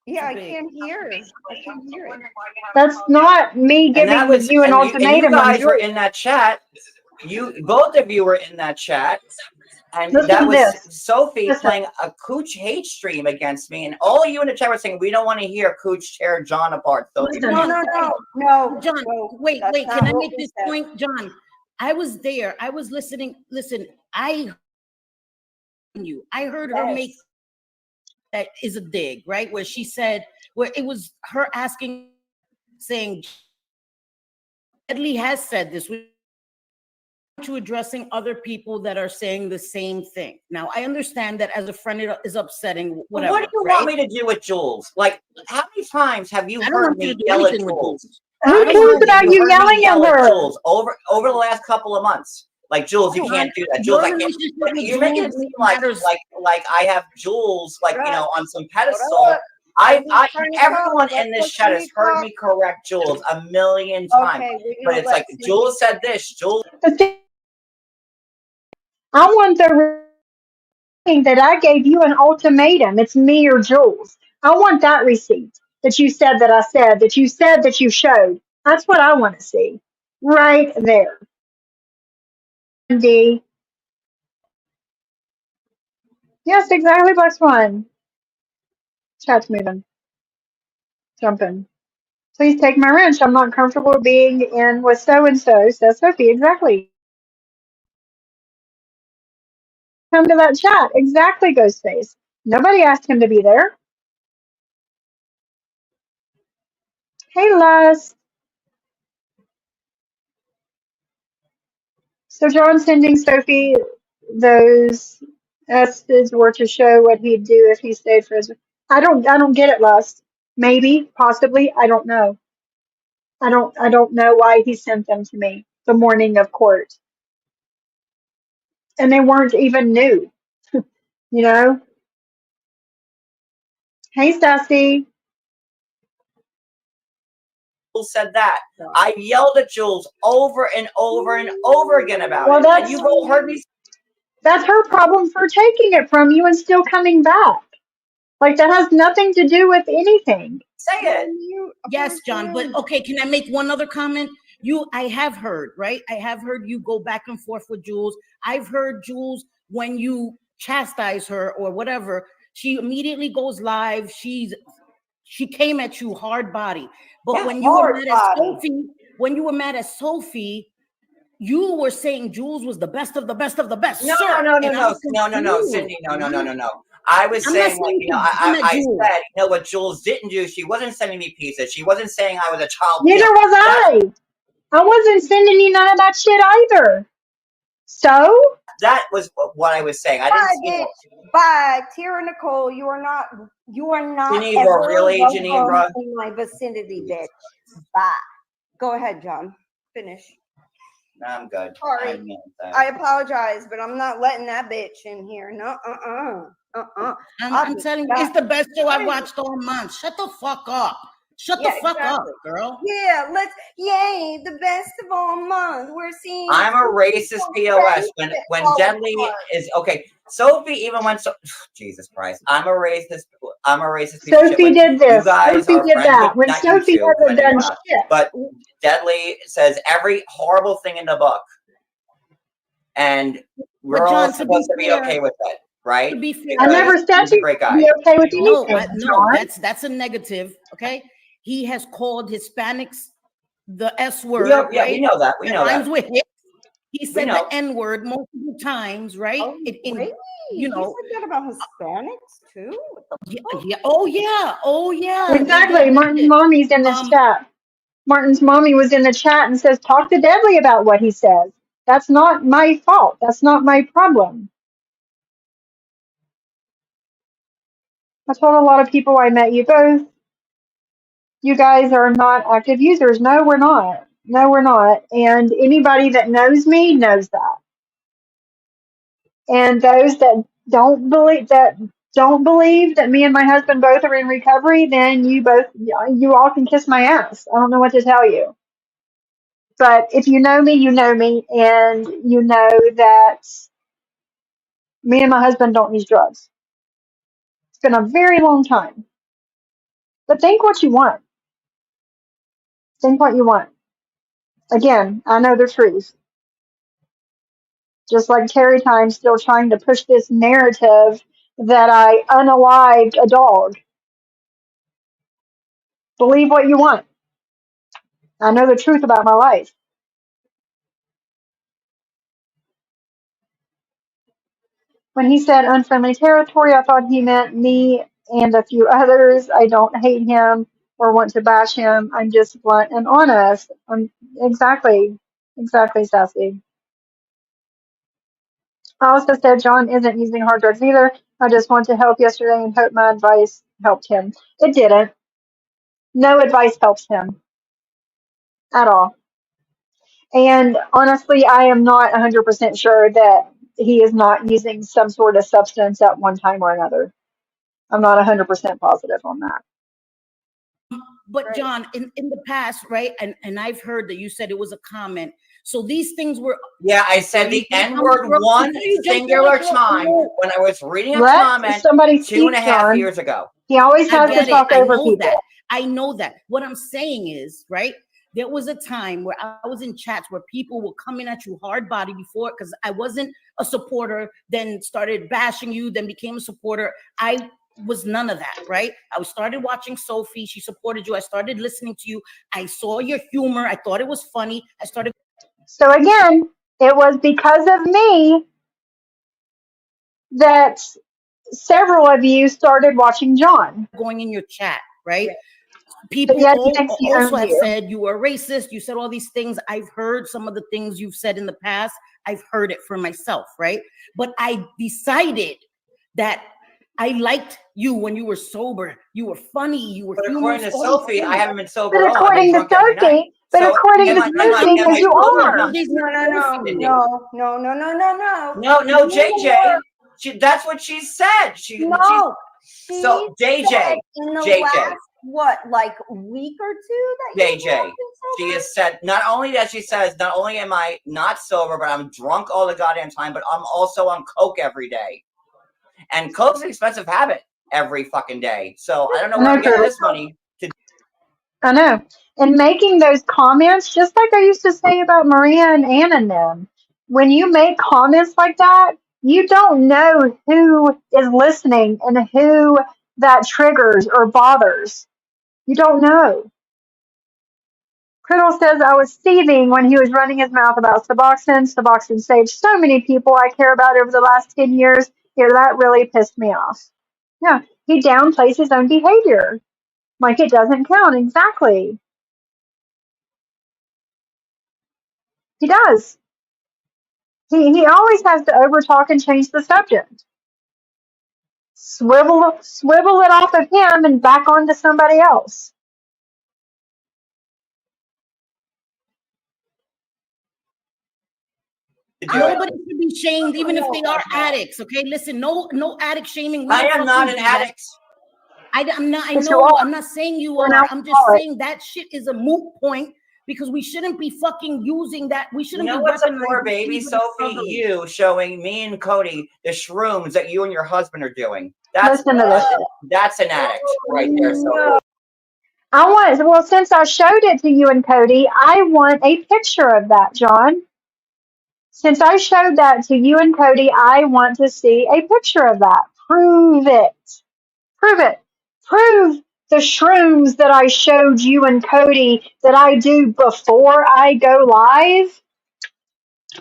Yeah, I can't hear. I can't hear it. That's not me giving you an ultimatum. You guys were in that chat. Both of you were in that chat. And Listen that to was this. Sophie playing a Cooch hate stream against me. And all of you in the chat were saying, we don't want to hear Cooch tear John apart. So No. John, wait, that's can I not make what this we said. point? John, I was there. I was listening. Listen, I heard her make that is a dig, right? Where she said, where it was her asking, saying, Edley has said this, to addressing other people that are saying the same thing. Now, I understand that as a friend, it is upsetting, whatever. What do you want me to do with Jules? Like, how many times have you heard me yell at Jules? Who cares about you yelling at her? Jules over the last couple of months. Like, Jules, you can't do that. Jules, I can't. You're making it seem like I have Jules, on some pedestal. Everyone in this chat has heard me correct Jules a million times. But it's like, Jules said this, Jules. I want the thing that I gave you an ultimatum. It's me or Jules. I want that receipt that you said that I said, that you said that you showed. That's what I want to see. Right there. D. Yes, exactly, Black Swan. Chat's moving. Jumping. Please take my wrench. I'm not comfortable being in with so-and-so, says Sophie. Exactly. Come to that chat. Exactly, Ghostface. Nobody asked him to be there. Hey, Les. So John sending Sophie those S's were to show what he'd do if he stayed for his. I don't get it, Les. Maybe, possibly, I don't know. I don't know why he sent them to me the morning of court. And they weren't even new. You know? Hey, Sassy. Jules said that. I yelled at Jules over and over and over again about it. And you've all heard me. That's her problem for taking it from you and still coming back. Like, that has nothing to do with anything. Say it. Yes, John, but okay, can I make one other comment? I have heard, right? I have heard you go back and forth with Jules. I've heard Jules, when you chastise her or whatever, She immediately goes live. She came at you hard body. But Yeah, when you were hard mad body. at Sophie, you were saying Jules was the best of the best of the best. No, sir. no, And I'm confused, Sydney, no. man. I was I'm not saying, like, saying you know, come at I Jules. said, you know, what Jules didn't do, she wasn't sending me pizzas. She wasn't saying I was a child. Neither was I. I wasn't sending you none of that shit either. So? That was what I was saying. I Bye, didn't say bitch. Bye, Tara Nicole. You are not Geneva, ever really, welcome Geneva? in my vicinity, bitch. Bye. Go ahead, John. Finish. I'm good. Sorry. I apologize, but I'm not letting that bitch in here. No, I'm telling you, it's the best show I watched all month. Shut the fuck up. Shut the fuck up, girl. Yeah, yay, the best of all month. We're seeing. I'm a racist POS when Deadly is okay. Sophie even went so Jesus Christ. I'm a racist Sophie did this. You guys Sophie are did friends that. with, When not Sophie you two, hasn't done shit. but Deadly says every horrible thing in the book. And we're all supposed to be okay with it, right? To be fair, I never said he's a great guy. be okay with anything. No, that's a negative. Okay, he has called Hispanics the S word. Yeah, right? we know that. We know that. With it. He said the N word multiple times, right? Oh, really? You know, he said that about Hispanics too. Yeah. Oh yeah. Exactly. Martin's mommy's in this chat. Martin's mommy was in the chat and says, talk to Deadly about what he says. That's not my fault. That's not my problem. I told a lot of people I met you both. You guys are not active users. No, we're not. No, we're not. And anybody that knows me knows that. And those that don't believe that me and my husband both are in recovery, then you all can kiss my ass. I don't know what to tell you. But if you know me, and you know that me and my husband don't use drugs. It's been a very long time. But think what you want. Think what you want. Again, I know the truth. Just like Terry Time's still trying to push this narrative that I unalived a dog. Believe what you want. I know the truth about my life. When he said unfriendly territory, I thought he meant me and a few others. I don't hate him or want to bash him. I'm just blunt and honest. Exactly, Sassy. I also said John isn't using hard drugs either. I just want to help yesterday and hope my advice helped him. It didn't. No advice helps him at all. And honestly, I am not 100% sure that he is not using some sort of substance at one time or another. I'm not 100% positive on that. But John, in the past, right? And I've heard that you said it was a comment. So these things were. Yeah, I said the N-word one singular time when I was reading a comment 2.5 years ago. He always has to talk over people. I know that. What I'm saying is, right? There was a time where I was in chats where people were coming at you hard body before, because I wasn't a supporter, then started bashing you, then became a supporter. I was none of that, right? I started watching Sophie. She supported you. I started listening to you. I saw your humor. I thought it was funny. So again, it was because of me that several of you started watching John. Going in your chat, right? People also have said you were racist. You said all these things. I've heard some of the things you've said in the past. I've heard it for myself, right? But I decided that I liked you when you were sober. You were funny. You were humorous. According to Sophie, I haven't been sober. But according to Sophie, because you are. No, JJ. That's what she said. So JJ, in the last like week or two that JJ, she has said not only am I not sober, but I'm drunk all the goddamn time, but I'm also on coke every day. And coke's an expensive habit every fucking day. So I don't know where I'm getting this money to. I know. And making those comments, just like I used to say about Maria and Ann and them, when you make comments like that, You don't know who is listening and who that triggers or bothers. You don't know. Criddle says, I was seething when he was running his mouth about Suboxone. Suboxone saved so many people I care about over the last 10 years. Yeah, that really pissed me off. Yeah, he downplays his own behavior. Like it doesn't count. Exactly. He does. He always has to overtalk and change the subject. Swivel it off of him and back onto somebody else. Nobody should be shamed, even if they are addicts. Okay, listen, no addict shaming. I am not an addict. I'm not. I But you know. are. I'm not saying you You're an are. I'm just alcoholic. saying that shit is a moot point because we shouldn't be fucking using that. We You shouldn't know be what's a weaponizing poor baby, anybody's Sophie? struggle. You showing me and Cody the shrooms that you and your husband are doing. Listen to this. That's an addict right there, Sophie. Well, since I showed it to you and Cody, I want a picture of that, John. Since I showed that to you and Cody, I want to see a picture of that. Prove it. Prove it. Prove the shrooms that I showed you and Cody that I do before I go live.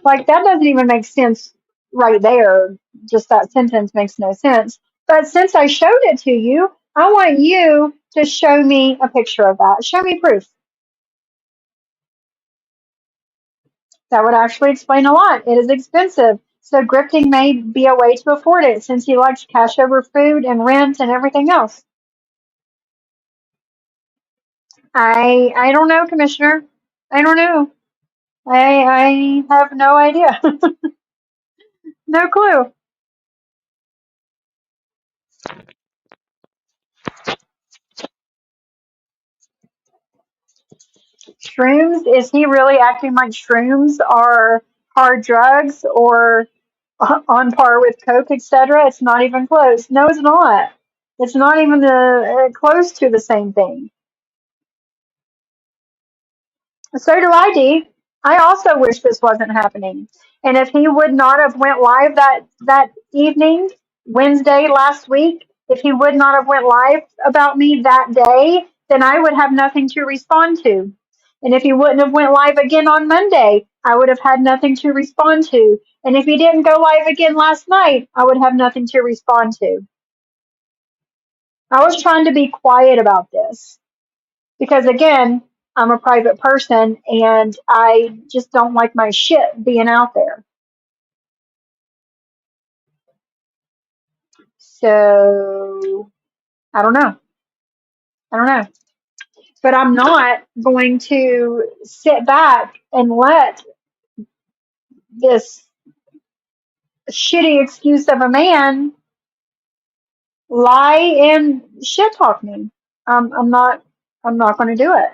Like, that doesn't even make sense right there. Just that sentence makes no sense. But since I showed it to you, I want you to show me a picture of that. Show me proof. That would actually explain a lot. It is expensive, so grifting may be a way to afford it since he likes cash over food and rent and everything else. I don't know, Commissioner. I don't know. I have no idea. No clue. Shrooms? Is he really acting like shrooms are hard drugs or on par with Coke, etc.? It's not even close. No, it's not. It's not even close to the same thing. So do I, Dee. I also wish this wasn't happening. And if he would not have went live that evening, Wednesday last week, if he would not have went live about me that day, then I would have nothing to respond to. And if he wouldn't have went live again on Monday, I would have had nothing to respond to. And if he didn't go live again last night, I would have nothing to respond to. I was trying to be quiet about this. Because again, I'm a private person and I just don't like my shit being out there. So I don't know. I don't know. But I'm not going to sit back and let this shitty excuse of a man lie and shit talk me. I'm not going to do it.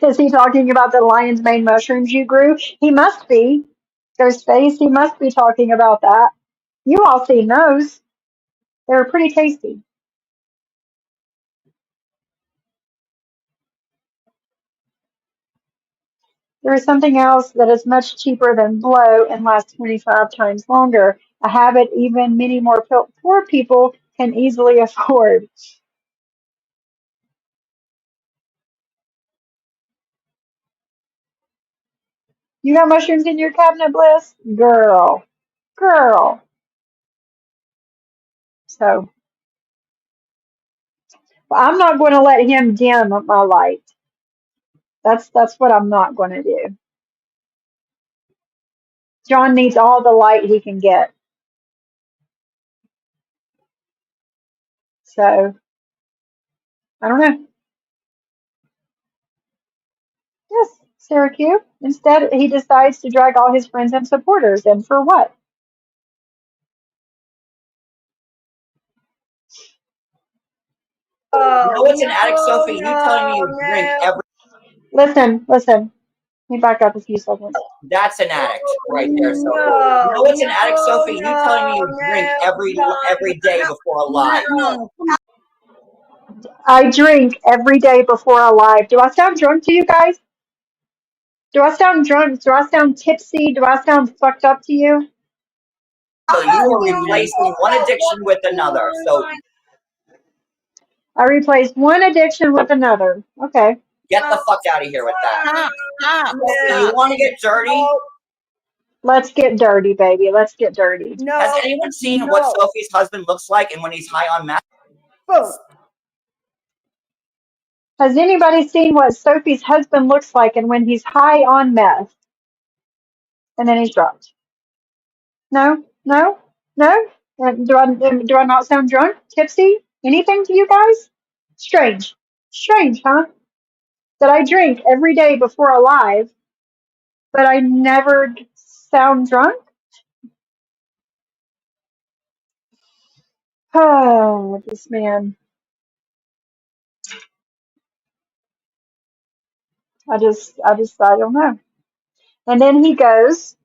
Is he talking about the lion's mane mushrooms you grew? He must be. Ghostface, he must be talking about that. You all seen those. They were pretty tasty. There is something else that is much cheaper than blow and lasts 25 times longer. A habit even many more poor people can easily afford. You got mushrooms in your cabinet, Bliss? Girl. Girl. So I'm not going to let him dim my light. That's what I'm not going to do. John needs all the light he can get. So I don't know. Yes, Sarah Q. Instead, he decides to drag all his friends and supporters. And for what? You know what's an addict, Sophie? You telling me you drink every. Listen. Let me back up a few seconds. That's an addict right there, Sophie. You know what's an addict, Sophie? You telling me you drink every day before a live. No. I drink every day before a live. Do I sound drunk to you guys? Do I sound drunk? Do I sound tipsy? Do I sound fucked up to you? So you are replacing one addiction with another. So I replaced one addiction with another. Okay. get the fuck out of here with that. Stop. So you want to get dirty? Let's get dirty, baby. Let's get dirty. No. Has anyone seen what Sophie's husband looks like and when he's high on meth? Boom. Has anybody seen what Sophie's husband looks like and when he's high on meth and then he's drugged? No? No? No? Do I not sound drunk? Tipsy? Anything to you guys? Strange. Strange, huh? That I drink every day before alive, but I never sound drunk? Oh, this man. I don't know. And then he goes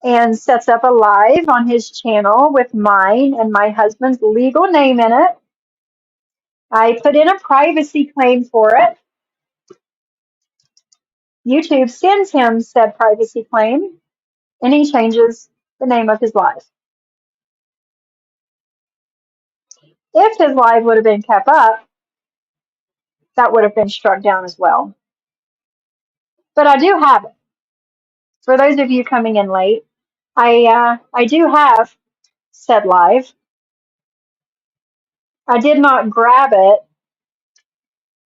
and sets up a live on his channel with mine and my husband's legal name in it. I put in a privacy claim for it. YouTube sends him said privacy claim, and he changes the name of his live. If his live would have been kept up, that would have been struck down as well. But I do have it. For those of you coming in late, I do have said live. I did not grab it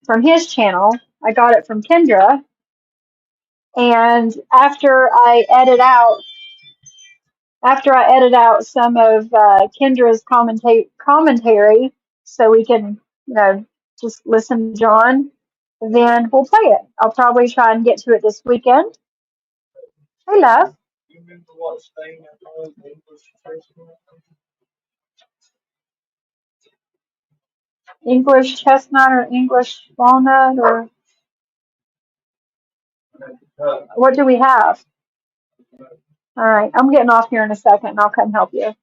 from his channel. I got it from Kendra. And after I edit out some of Kendra's commentary, so we can, just listen to John, then we'll play it. I'll probably try and get to it this weekend. Hey, love. English chestnut or English walnut, or what do we have? All right, I'm getting off here in a second and I'll come help you.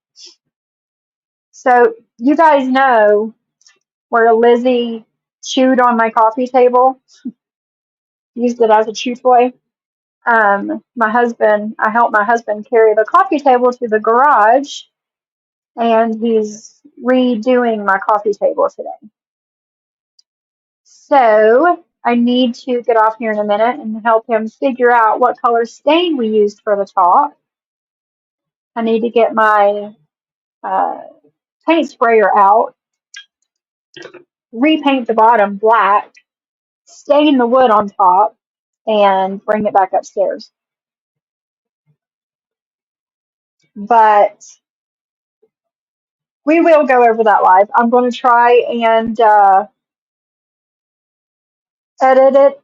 So you guys know where Lizzie chewed on my coffee table, used it as a chew toy. I helped my husband carry the coffee table to the garage, and he's redoing my coffee table today. So I need to get off here in a minute and help him figure out what color stain we used for the top. I need to get my paint sprayer out, repaint the bottom black, stain the wood on top, and bring it back upstairs. But we will go over that live. I'm going to try and edit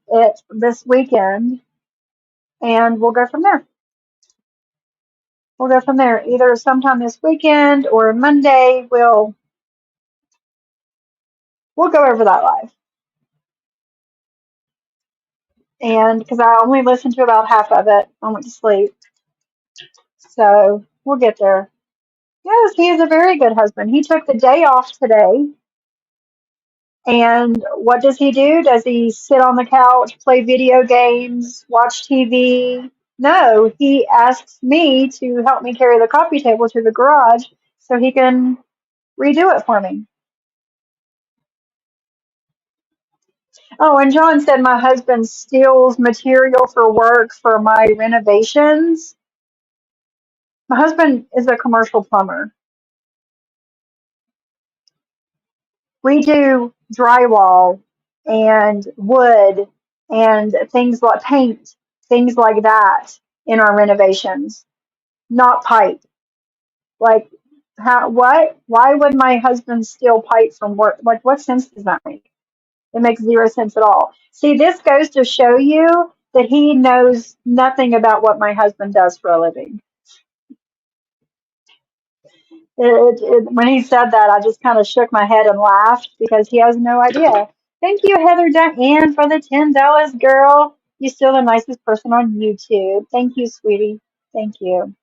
it this weekend, and we'll go from there. We'll go from there. Either sometime this weekend or Monday. We'll go over that live. And because I only listened to about half of it, I went to sleep. So we'll get there. Yes, he is a very good husband. He took the day off today. And what does he do? Does he sit on the couch, play video games, watch TV? No, he asks me to help me carry the coffee table to the garage so he can redo it for me. Oh, and John said my husband steals material for work for my renovations. My husband is a commercial plumber. We do drywall and wood and things like paint, things like that in our renovations, not pipe. Like, what? Why would my husband steal pipe from work? Like, what sense does that make? It makes zero sense at all. See, this goes to show you that he knows nothing about what my husband does for a living. When he said that, I just kind of shook my head and laughed because he has no idea. Thank you, Heather Diane, for the $10, girl. You're still the nicest person on YouTube. Thank you, sweetie. Thank you.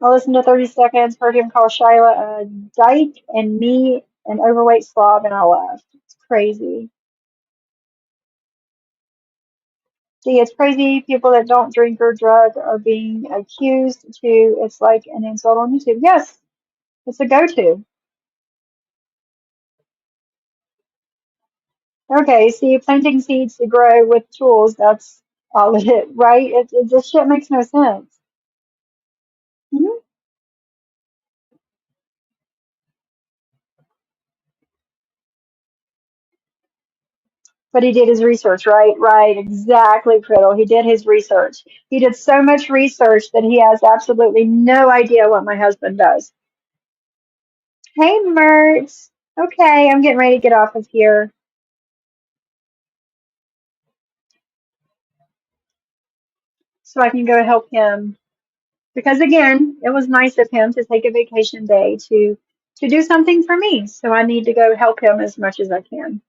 I listened to 30 seconds, heard him call Shyla a dyke and me an overweight slob, and I laughed. It's crazy. See, it's crazy. People that don't drink or drug are being accused to. It's like an insult on YouTube. Yes, it's a go-to. Okay, see, planting seeds to grow with tools, that's all it is, right? This shit makes no sense. Mhm. But he did his research, right? Right, exactly, Criddle. He did his research. He did so much research that he has absolutely no idea what my husband does. Hey, Mert. Okay, I'm getting ready to get off of here. So I can go help him. Because again, it was nice of him to take a vacation day to do something for me. So I need to go help him as much as I can.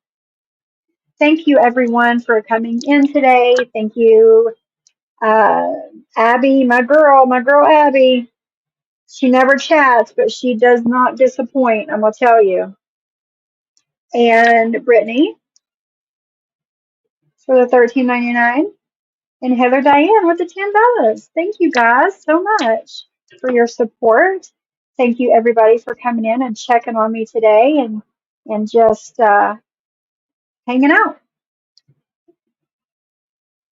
Thank you everyone for coming in today. Thank you, Abby, my girl Abby. She never chats, but she does not disappoint, I'm gonna tell you. And Brittany for the $13.99. And Heather Diane with the $10. Thank you guys so much for your support. Thank you everybody for coming in and checking on me today and just hanging out.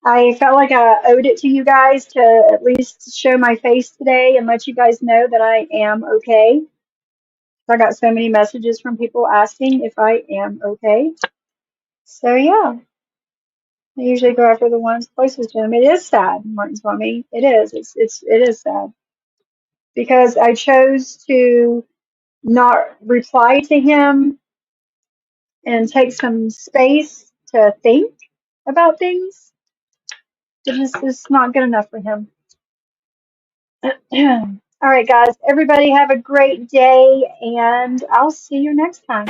I felt like I owed it to you guys to at least show my face today and let you guys know that I am okay. I got so many messages from people asking if I am okay. So yeah, I usually go after the ones closest to them. It is sad, Martin's mommy. It is. It is sad. Because I chose to not reply to him and take some space to think about things. It's not good enough for him. All right, guys. Everybody have a great day, and I'll see you next time.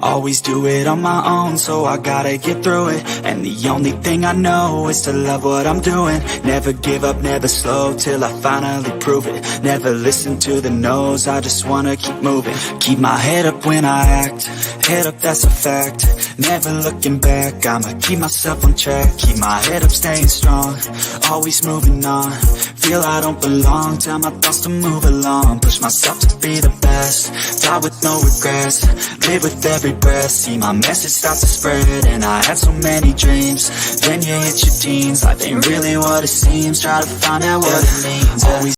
Always do it on my own, so I gotta get through it. And the only thing I know is to love what I'm doing. Never give up, never slow, till I finally prove it. Never listen to the no's, I just wanna keep moving. Keep my head up when I act, head up, that's a fact. Never looking back, I'ma keep myself on track. Keep my head up, staying strong, always moving on. Feel I don't belong, tell my thoughts to move along. Push myself to be the best, die with no regrets. Live with every breath, see my message start to spread. And I had so many dreams, then you hit your teens. Life ain't really what it seems, try to find out what it means. Always